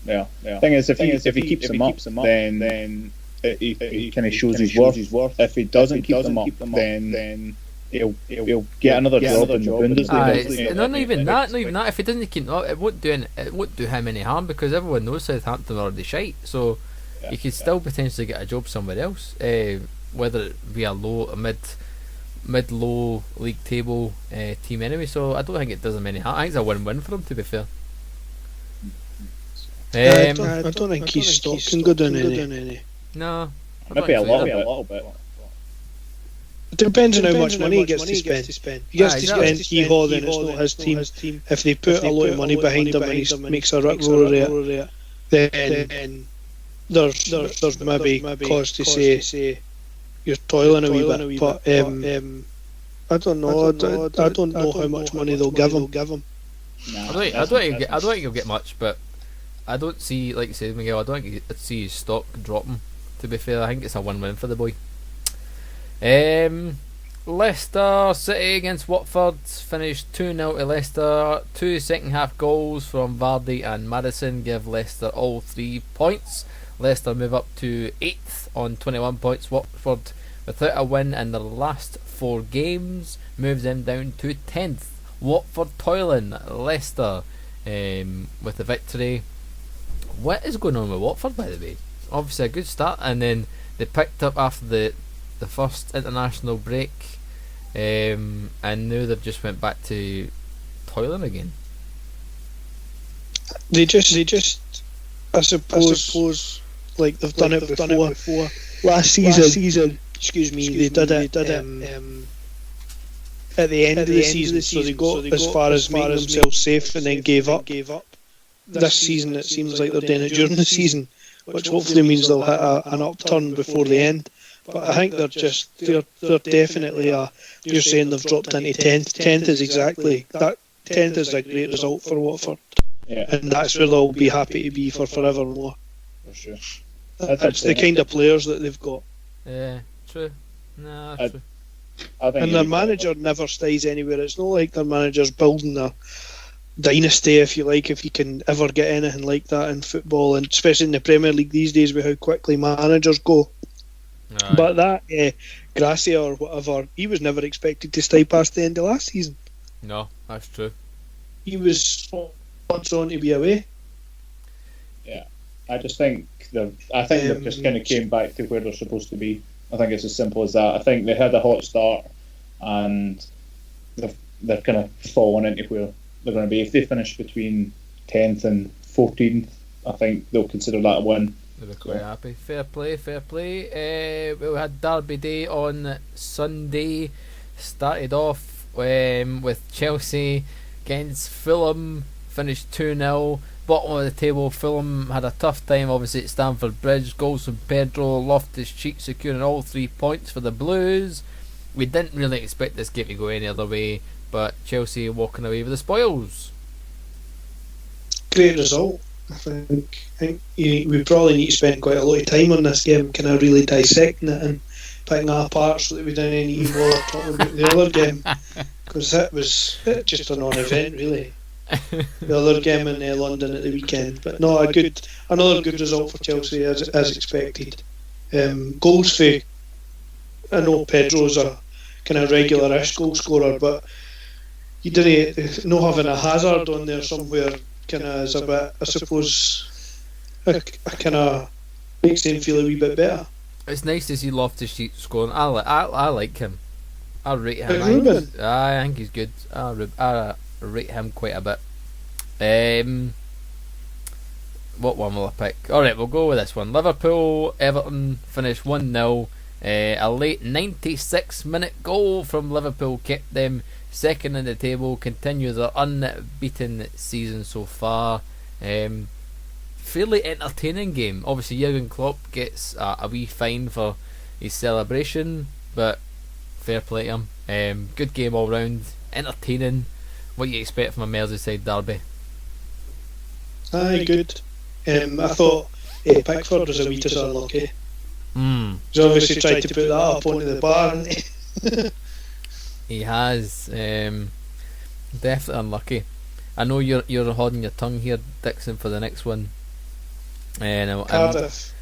Yeah. Thing is, if he keeps them up, then he kind of shows his worth. If he doesn't keep them up, then he'll get another job in the Bundesliga. Not even that. If he doesn't keep them up, it won't do him any harm, because everyone knows Southampton are already shite. So he could still potentially get a job somewhere else, whether it be a mid-low league table team anyway. So I don't think it does him any harm. I think it's a win-win for him, to be fair. I don't think his stock can go down any. No, maybe a little bit. It depends on how much money he gets to spend. If he gets to spend Kehoe, then it's not his team. If they put a lot of money behind him and he makes a roar, then there's maybe cause to say you're toiling a wee bit. But I don't know. I don't know how much money they'll give him. I don't think he'll get much, but I don't see, like you said, Miguel, I don't think I'd see his stock dropping, to be fair. I think it's a win-win for the boy. Leicester City against Watford finished 2-0 to Leicester. 2 second half goals from Vardy and Maddison give Leicester all 3 points. Leicester move up to 8th on 21 points. Watford, without a win in their last 4 games, moves them down to 10th. Watford toiling, Leicester with the victory. What is going on with Watford, by the way? Obviously a good start, and then they picked up after the first international break, and now they've just went back to toiling again. They just I suppose like they've done it before. Last season, excuse me, they did it at the end of the season, so they got as far as making themselves safe and then gave up. This season it seems like they're doing it during the season, which hopefully means they'll hit an upturn before the end. But I think they're definitely you're saying they've dropped into 10th. 10th is exactly that. 10th is a great result for Watford, and that's where they'll be happy to be for forevermore. For sure. That's the kind of players that they've got. Yeah, true. No, that's true. And their manager never stays anywhere. It's not like their manager's building a dynasty, if you like, if you can ever get anything like that in football, and especially in the Premier League these days with how quickly managers go. Right. But that Gracia or whatever, he was never expected to stay past the end of last season. No, that's true. He was on to be away. Yeah, I just think they've just kind of came back to where they're supposed to be. I think it's as simple as that. I think they had a hot start, and they're kind of fallen into where they're going to be. If they finish between 10th and 14th, I think they'll consider that a win. They were quite happy. Fair play. We had Derby Day on Sunday. Started off with Chelsea against Fulham. Finished 2-0. Bottom of the table, Fulham had a tough time obviously at Stamford Bridge. Goals from Pedro, Loftus-Cheek securing all 3 points for the Blues. We didn't really expect this game to go any other way, but Chelsea walking away with the spoils. Great result. I think we probably need to spend quite a lot of time on this game, kind of really dissecting it and picking it apart so that we didn't even bother talking about the other game, because that was just a non-event really. The other game in London at the weekend, but no, another good result for Chelsea as expected. Goals for, I know Pedro's a kind of regular-ish goal scorer, but you didn't not having a Hazard on there somewhere kind of is a bit, I suppose, kind of makes him feel a wee bit better. It's nice to see Loftus-Cheek scoring. I like him. I rate him. I think he's good. I rate him quite a bit. What one will I pick? Alright, we'll go with this one. Liverpool Everton finished 1-0. A late 96-minute goal from Liverpool kept them second in the table, continue their unbeaten season so far. Fairly entertaining game. Obviously Jurgen Klopp gets a wee fine for his celebration, but fair play to him. Good game all round, entertaining. What you expect from a Merseyside derby? Aye, good. I thought Pickford was a wee bit unlucky. He's obviously tried to put that up onto the bar, hasn't he? He has. Definitely unlucky. I know you're holding your tongue here, Dixon, for the next one. Cardiff.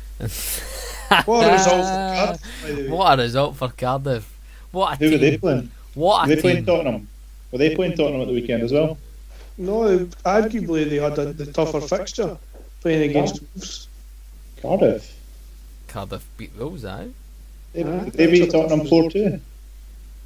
What a result for Cardiff, by the way. What a result for Cardiff. What a Who were team. they playing? What a Were they playing team. Tottenham? Were they playing Tottenham at the weekend as well? No, arguably they had the tougher fixture playing against Wolves. Cardiff. Beat Wolves, aye. They beat Tottenham 4-2.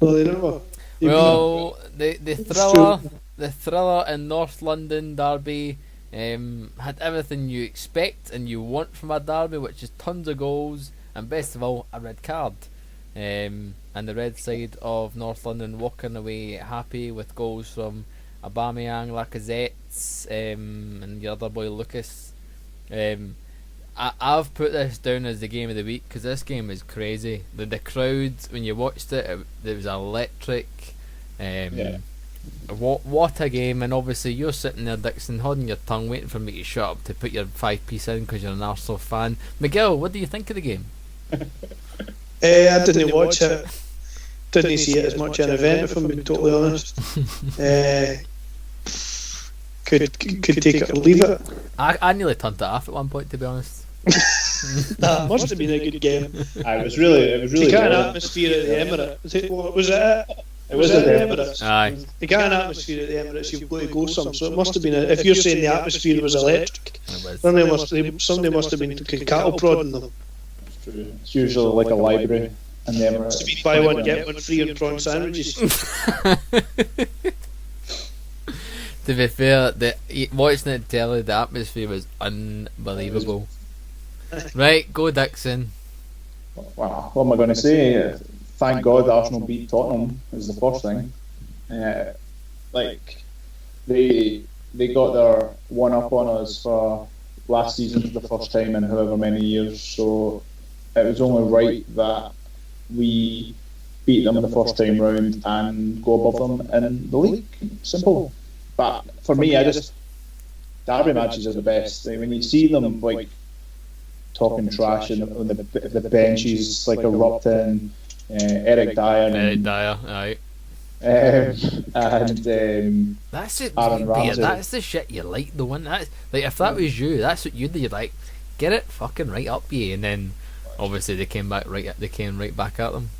No, they never. Well, the thriller in North London derby had everything you expect and you want from a derby, which is tons of goals and best of all a red card. And the red side of North London walking away happy with goals from Aubameyang, Lacazette, and the other boy Lucas. I've put this down as the game of the week because this game is crazy. The crowd, when you watched it was electric. What a game! And obviously you're sitting there, Dixon, holding your tongue, waiting for me to shut up to put your 5-piece in because you're an Arsenal fan. Miguel, what do you think of the game? I didn't watch it. Didn't see it as much an event, if I'm being totally honest. Could take it or leave it. I nearly turned it off at one point, to be honest. Must have been a good game. It was really. You got an atmosphere at the Emirates. Was it? It was at the Emirates. Aye. You got an atmosphere at the Emirates. You've got to go some. So it must have been. If you're saying the atmosphere was electric, somebody must have been cattle prodding them. It's usually like a library in the Emirates. To be buy one get one free on prawn sandwiches. To be fair, watching it telly, the atmosphere was unbelievable. Right, go Dixon. Well, what am I going to say? Thank God Arsenal beat Tottenham is the first thing. They got their one up on us for last season for the first time in however many years. So it was only right that we beat them the first time round and go above them in the league. Simple. But for me, derby matches are the best. When you see them talking trash and when the bench is erupting, Eric Dyer, aye. And that's it. Aaron Ramsey. That's the shit you like, the one that's if that was you, that's what you'd like. Get it fucking right up you, and then obviously they came right back at them.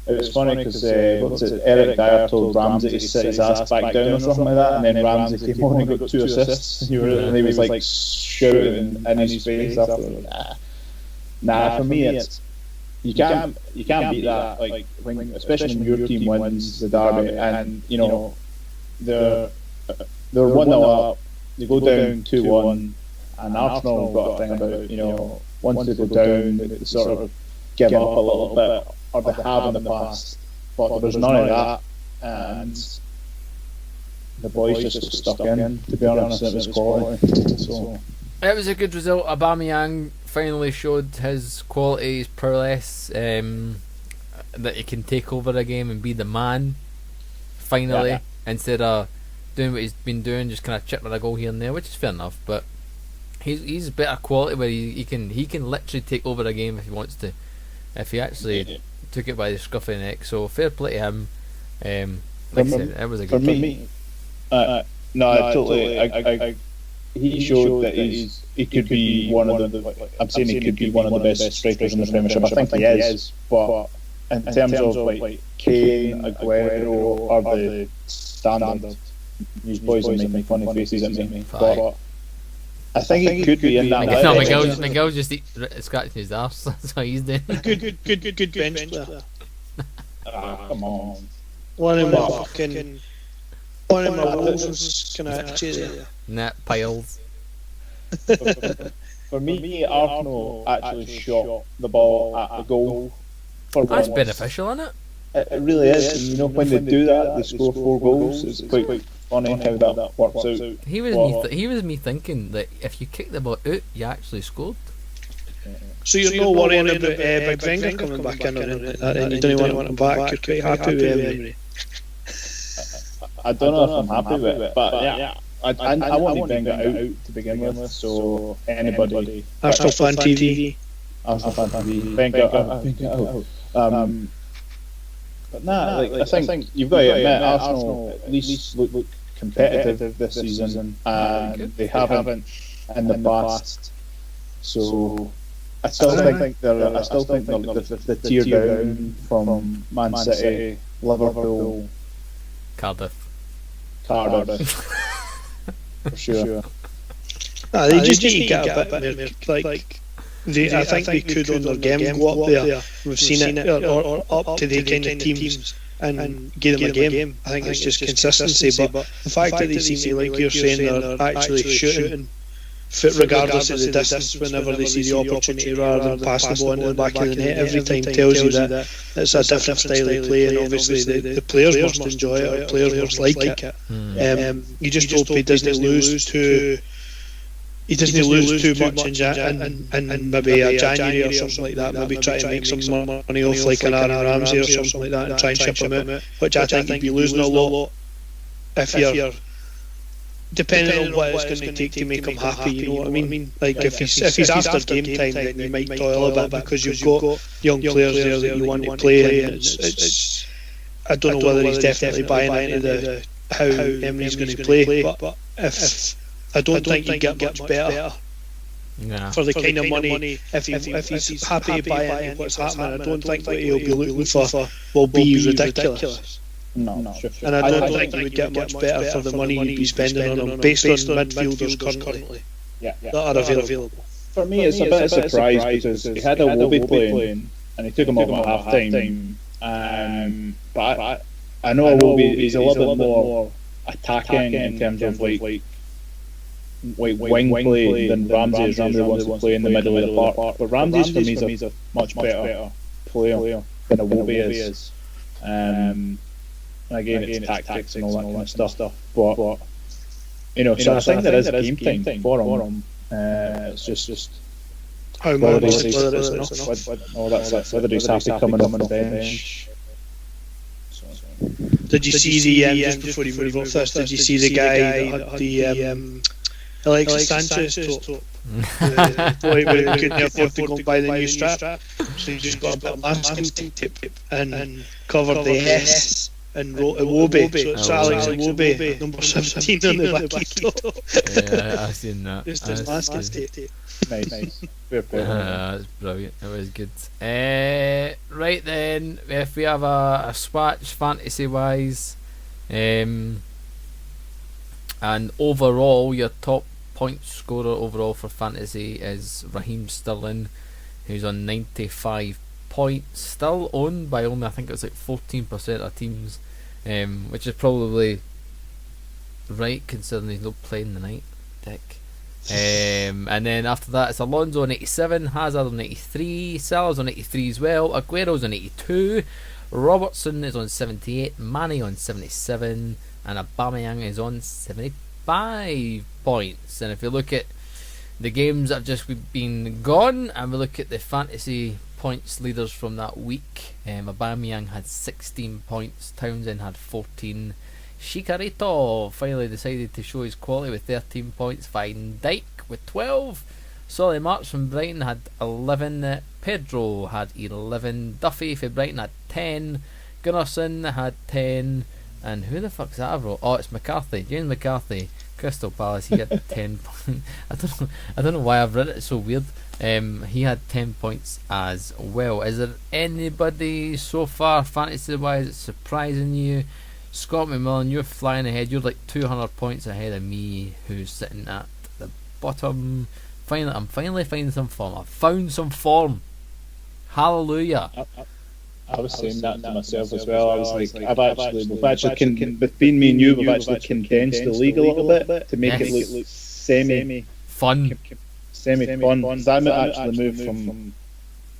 It was funny because Eric Dyer told Ramsey to sit his ass back down or something like that, and then Ramsey came on and got 2 assists. And he was shouting in his face after. Nah, for me it's you can't beat that. Especially when your team wins the derby, and they're 1-0 up, they go down 2-1, and Arsenal have got a thing about once they go down they sort of give up a little bit. Or they have in the past, but there was none of that, and the boys just got stuck in. To be honest, it was quality. So it was a good result. Aubameyang finally showed his quality, his prowess, that he can take over a game and be the man. Finally, instead of doing what he's been doing, just kind of chipping a goal here and there, which is fair enough. But he's better quality where he can literally take over a game if he wants to. If he actually took it by the scruff of the neck, so fair play to him. Like I said, it was a good game. Totally. He showed that he could be one of the. I'm saying he could be one of the best strikers in the Premiership. I think he is, but in terms of Kane, Aguero are the standard. These boys are making funny faces at me, but I think he could be in that. Miguel's just scratching his arse. That's what he's doing. Good bench player. Come on. One of my Wolves kind of chasing. Net piles. For me, Arsenal actually shot the ball at the goal. That's beneficial, isn't it? It really is. And when they do that, they score 4 goals. It's quite funny how that works out. He was me thinking that if you kick the ball out, you actually scored. So you're not worrying about Big Wenger coming back in or anything like that, and you don't want him back. You're quite happy with him. I don't know if I'm happy with it, but yeah. I wanted Wenger out to begin with, so anybody. Arsenal Fan TV. Wenger out. But I think you've got to admit Arsenal at least look competitive this season, and they haven't in the past So I still think they're the tier down from Man City, Liverpool, Cardiff. For sure. They just need to get a bit more, like, I think they could on their game go up there. We've seen it, or up to the kind of teams and give them a game. I think it's just consistency, but the fact that they seem to, like you're saying, they're actually shooting regardless of the distance whenever they see the opportunity, rather than pass the ball into the back of the net every time, tells you that it's a different style of play, and obviously the players must enjoy it, or players must like it. You just hope he doesn't lose too much in maybe a January or something like that, maybe try to make some money off like an Aaron Ramsey or something like that and try and ship him out, which I think you'd be losing a lot if you're depending on what it's going to take to make him happy, you know what I mean? Like if he's after game time, then you might toil a bit because you've got young players there that you want to play, and it's I don't know whether he's definitely buying into how Emery's going to play, but if I don't think you get much better for the kind of money if he's happy to buy into what's happening. I don't think what he'll be looking for will be ridiculous. No, sure. And I don't think you would get much better for the money you'd be spending on him based on midfielders currently that are available. For me, it's a bit of a surprise because he had a Wobie playing and he took him off at half time. But I know Wobie, he's a little bit more attacking in terms of like wing play than Ramsey. Ramsey wants to play in the middle of the park. But Ramsey for me is a much better player than a Wobie is. Again, it's tactics and all that kind of stuff. But you know, so I think there is game time for him. It's just how much whether it's enough. Whether he's happy coming up on the bench. Did you see the just before you move off this? Did you see the guy that had the Alexis Sanchez top? Boy, we couldn't afford to go and buy the new strap, so he just got a bit of masking tape and covered the S and wrote Iwobi, so it's Alex Iwobi, number 17 on the back. Yeah, I've seen that. Just his masking tape. Nice. That's brilliant. It was good. Right then, if we have a swatch fantasy wise, and overall, your top point scorer overall for fantasy is Raheem Sterling, who's on 95 points, still owned by only, I think it's like 14% of teams, which is probably right considering he's not playing the night, dick. And then after that it's Alonso on 87, Hazard on 83, Salah's on 83 as well, Aguero's on 82, Robertson is on 78, Mane on 77, and Aubameyang is on 75 points. And if you look at the games that have just been gone and we look at the fantasy points leaders from that week, Aubameyang had 16 points, Townsend had 14, Chicharito finally decided to show his quality with 13 points, Van Dijk with 12, Solly March from Brighton had 11, Pedro had 11, Duffy for Brighton had 10, Gunnarsson had 10, and who the fuck's that I wrote? Oh, it's McCarthy, James McCarthy, Crystal Palace. He had 10 points. I don't know why I've read it, it's so weird. He had 10 points as well. Is there anybody so far fantasy wise that's surprising you? Scott McMillan, you're flying ahead. You're like 200 points ahead of me, who's sitting at the bottom. I'm finally finding some form. I found some form. Hallelujah. I was saying that to myself as well. I was like, we've actually between me and you, we've actually condensed the league a little bit to make it look semi-fun. Because I might actually move from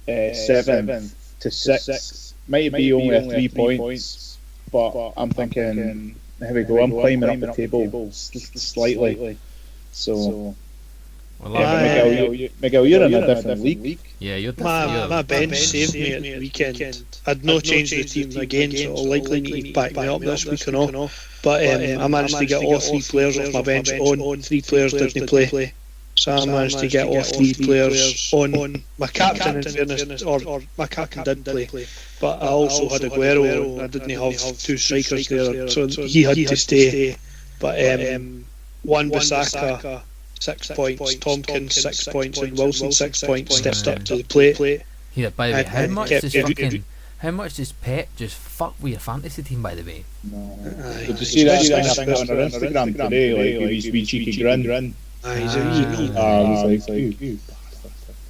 7th to 6th. Might be only a 3 points, but I'm thinking, here we go, I'm climbing up the table slightly. So... Well, Miguel, you're in a different league. Yeah, you're my bench saved me at the weekend. I'd no change the team again, so I'll likely need to back me up this week and all. But I managed to get all 3 players off my bench on. 3 players didn't play, so I managed to get all 3 players on. My captain, in fairness, or my captain didn't play, but I also had Aguero, and I didn't have 2 strikers there, so he had to stay. But Wan-Bissaka 6 points, Tompkins 6 points, and Wilson 6 points stepped up to the plate. Yeah, by the way, And how much does Pep just fuck with your fantasy team, by the way? No. Did you see that thing I think on our Instagram today? Like, his wee cheeky grin.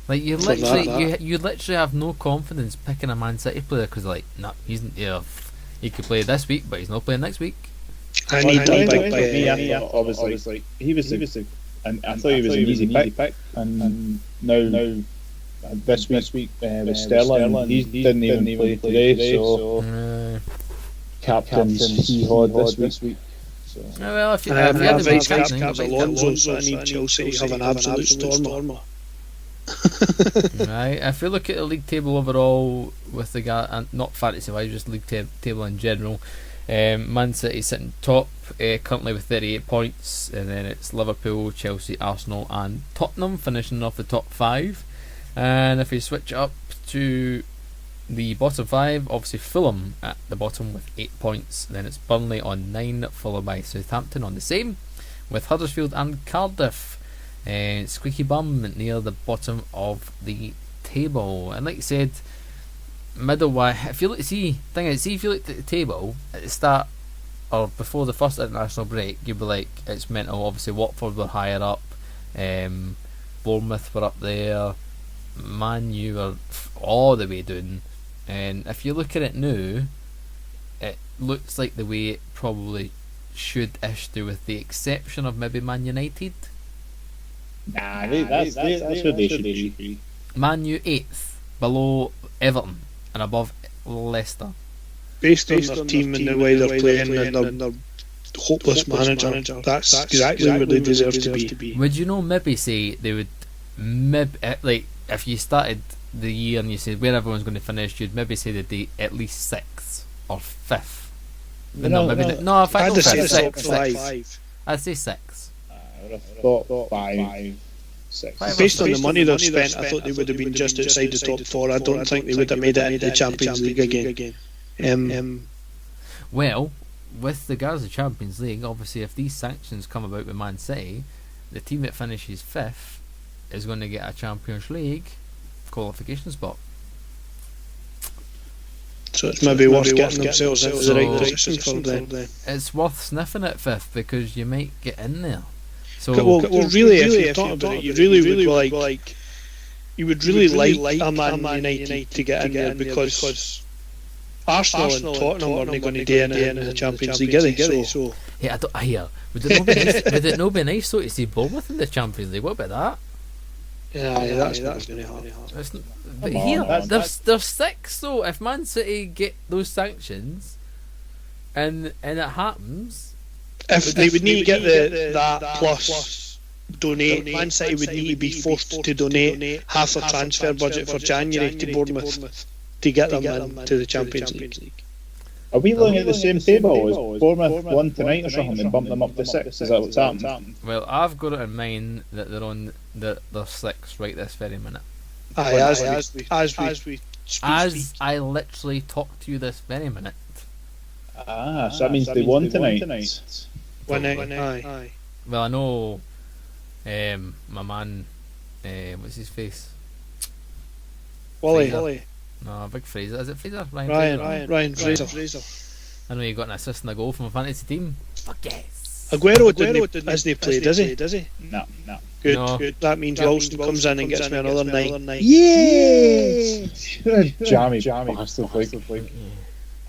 Like you literally have no confidence picking a Man City player because like, nah, he could play this week, but he's not playing next week. And he done big by me. Obviously, he was and I thought he was an easy pick. And now this week with Sterling, he didn't even play today. So captain's Hod this week. So. Well, if you had the vice captain, captain Alonso, so I need Chelsea to have an absolute stormer. Right, if you look at the league table overall with the guy, and not fantasy wise, just league table in general, Man City sitting top currently with 38 points, and then it's Liverpool, Chelsea, Arsenal and Tottenham finishing off the top 5. And if you switch up to the bottom 5, obviously Fulham at the bottom with 8 points, then it's Burnley on 9, followed by Southampton on the same, with Huddersfield and Cardiff squeaky bum near the bottom of the table. And like you said, middle, if you look if you looked at the table at the start or before the first international break, you'd be like, it's mental. Obviously Watford were higher up, Bournemouth were up there, Man U were all the way down, and if you look at it now, it looks like the way it probably should-ish do, with the exception of maybe Man United. Nah, that's where they should be. Man U 8th, below Everton and above Leicester. Based on their team and the way they're playing and their hopeless manager, that's exactly where they deserve to be. Would you know, maybe say they would, like if you started the year and you said where everyone's going to finish, you'd maybe say they'd be at least 6th or 5th. I'd say 5. I'd say 6. I would have thought 5, 6. Based on the money they've spent, I thought they would have been just outside the top 4. I don't think they would have made it into the Champions League again. Well, with regards to Champions League, obviously if these sanctions come about with Man City, the team that finishes 5th is going to get a Champions League qualification spot. So it's maybe worth getting themselves into the right position for them. It's worth sniffing at 5th because you might get in there. So really, if you're talking about it, you really would like. You would really like a Man United to get in there because Arsenal and Tottenham aren't going to do anything in the Champions League, are they? So yeah, would it not be nice though to see Bournemouth in the Champions League? What about that? Yeah, that's going to happen. But here, there's 6 though. If Man City get those sanctions, and it happens. If they would need to get that plus donate, Man City would need to be forced to donate half their transfer budget for January to Bournemouth to get them into the Champions League. Are we looking at the same table? Is Bournemouth won tonight or something and bumped them up to 6? Is that what's happened? Well, I've got it in mind that they're 6th right this very minute. As I literally talk to you this very minute. So that means they won tonight. Aye. Well, I know my man, what's his face? Wally. No, Big Fraser. Is it Fraser? Ryan Fraser. I know you got an assist and a goal from a fantasy team. Fuck yes. Aguero didn't play, does he? No. Good. That means Wilson comes in and gets me another night. Yeah! Jammy bastard.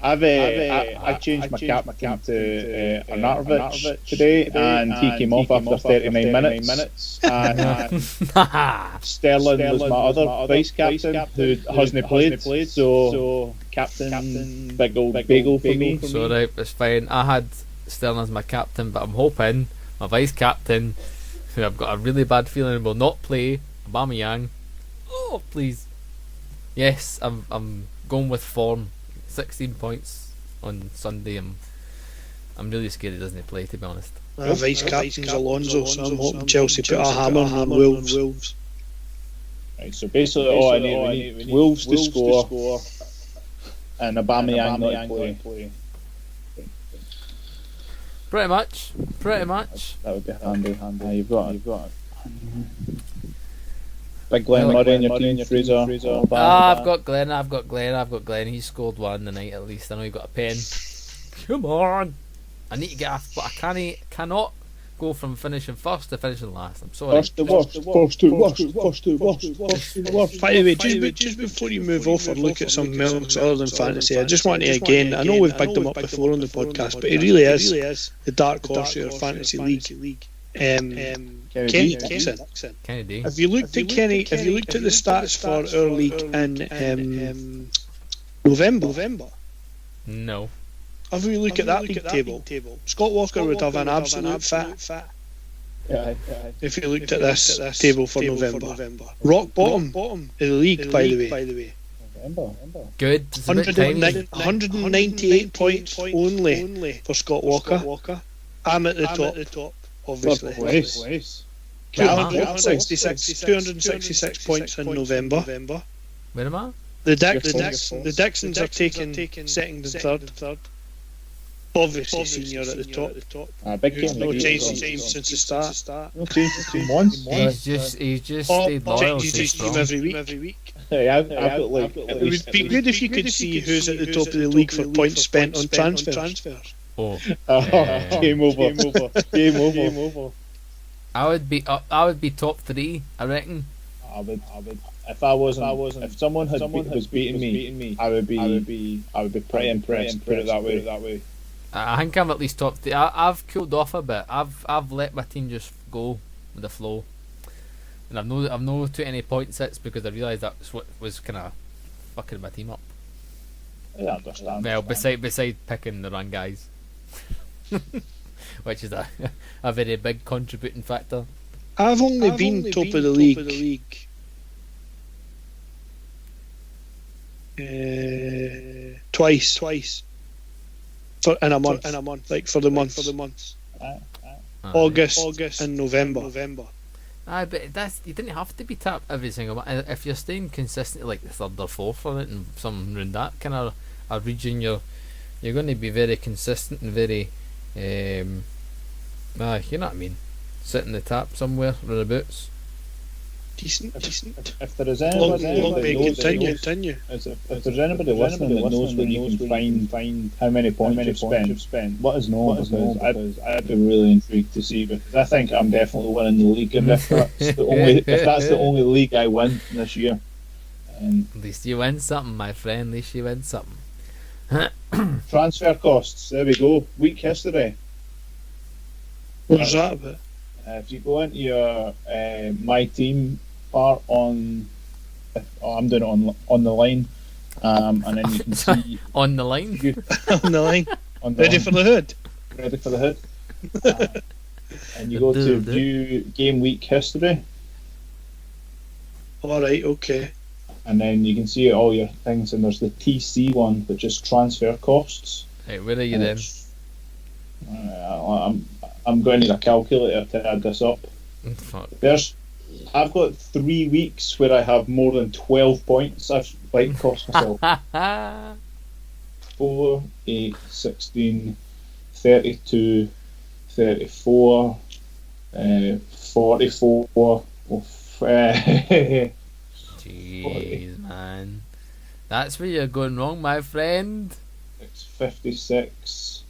I changed my captain to Arnautovic today, and he came off after 39 minutes. And Sterling was my other vice captain who hasn't played, so captain big old bagel for me. So right, it's fine. I had Sterling as my captain, but I'm hoping my vice captain, who I've got a really bad feeling will not play, Aubameyang. Oh please, yes, I'm going with form. 16 points on Sunday. I'm really scared he doesn't play, to be honest. Vice captain's Alonso, so I'm hoping Chelsea put a hammer on Wolves. Right, so basically all I need Wolves to score and Aubameyang not to play. Pretty much. That would be handy. You've got Big Glenn Murray in your team, Fraser. I've got Glenn. He scored one tonight at least. I know he got a pen. Come on. I need to get off, but I cannot go from finishing first to finishing last. I'm sorry. First to worst. By the way, just before you move off or look at something else other than fantasy, I just want to again, I know we've bigged him up before on the podcast, but he really is the dark horse of your fantasy league. Kenny Dixon. Kennedy. Have you looked at Kenny? Have you looked at the stats for our league in November? No. Have you looked at that league table? Scott Walker would have an absolute fat. Yeah. If you looked at this table for November. Rock bottom of the league, by the way. November. Good. It's a bit tiny. 198 points only for Scott Walker. I'm at the top, obviously. Place. 266 points in November. Where am I? The Dixons are taking second and third. Obviously, senior at the top. Big There's no game. change since the start. No change since 2 months. He's just stayed loyal. You just Strong. team every week. Yeah, I've got like It would be good if you could see who's at the top of the league for points spent on transfers. Oh. Game over. I would be top 3, I reckon. I would. If someone was beating me, I would be pretty impressed. Put it that way. I think I'm at least top 3. I've cooled off a bit. I've let my team just go with the flow, and I've no took any point sets because I realised that's what was kind of fucking my team up. I understand. Well, beside picking the wrong guys, which is a very big contributing factor. I've only been top of the league. Twice. In a month, like for the months. August and November. But you didn't have to be tapped every single month. If you're staying consistently like the third or fourth on it and something around that kind of a region, you're going to be very consistent and very, you know what I mean, sitting the tap somewhere thereabouts. Decent. If there is anybody Continue. If there's anybody listening that knows where you can find how many points you've spent, let us know, because I'd be really intrigued to see, because I think I'm definitely winning the league, and if that's the only league I win this year. At least you win something, my friend. At least you win something. Transfer costs. There we go. Week history. What's that about? If you go into your my team part on, I'm doing it on the line, and then you can see on the line. On the line. Ready for the hood. And you go to view game week history. All right. Okay. And then you can see all your things, and there's the TC one, which is transfer costs. Hey, where are you then? I'm going to need a calculator to add this up. Fuck. I've got 3 weeks where I have more than 12 points. I've cost myself 4, 8, 16, 32, 34, 44. Jeez, man. That's where you're going wrong, my friend. It's 56,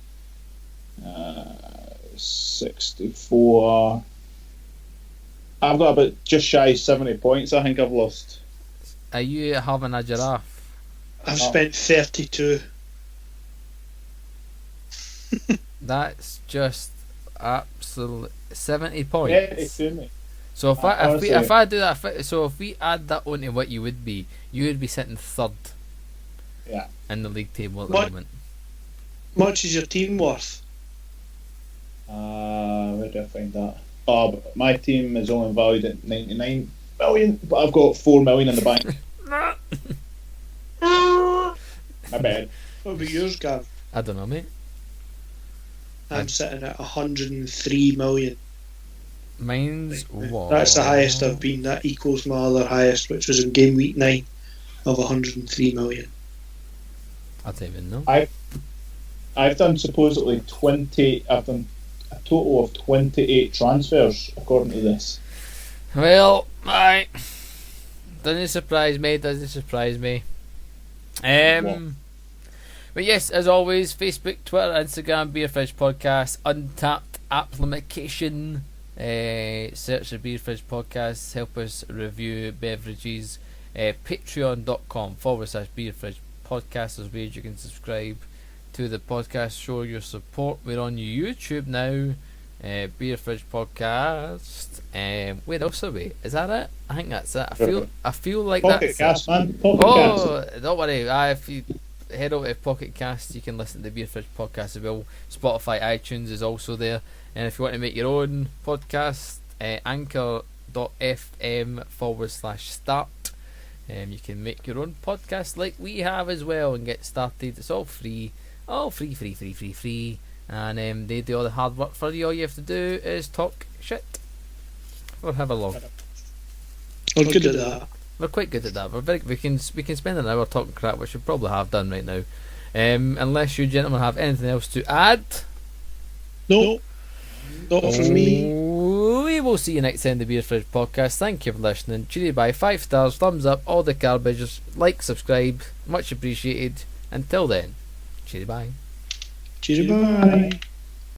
64. I've got about just shy of 70 points. I think I've lost. Are you having a giraffe? I've spent 32. That's just absolute 70 points. Yeah, it's doing me. So if I do that, if we add that onto what you would be sitting third. Yeah. In the league table at the moment. Much is your team worth? Where do I find that? But my team is only valued at 99 million, but I've got 4 million in the bank. My bad. What about yours, Gav? I don't know, mate. I'm sitting at 103 million. Mine's what? That's the highest I've been. That equals my other highest, which was in game week 9 of 103 million. I don't even know. I've done supposedly 20. I've done a total of 28 transfers according to this. Well, aye. Doesn't surprise me. But yes, as always, Facebook, Twitter, Instagram, Beer Fridge Podcast, Untapped application. Search the Beer Fridge Podcast. Help us review beverages. Patreon.com/Beer Fridge Podcast. There's ways you can subscribe to the podcast. Show your support. We're on YouTube now. Beer Fridge Podcast. Where else are we? Is that it? I think that's it. I feel like Pocket that's Cast, man. Pocket Cast. Don't worry. If you head over to Pocket Cast, you can listen to the Beer Fridge Podcast as well. Spotify, iTunes is also there. And if you want to make your own podcast, anchor.fm/start. You can make your own podcast like we have as well and get started. It's all free. All free. And they do all the hard work for you. All you have to do is talk shit for however long. We're good at that. We're quite good at that. We can spend an hour talking crap, which we probably have done right now. Unless you gentlemen have anything else to add. No, not from me. We will see you next time, the Beer Fridge Podcast. Thank you for listening. Cheery bye. 5 stars, thumbs up, all the garbage. Like, subscribe, much appreciated. Until then, cheery bye. Cheery bye.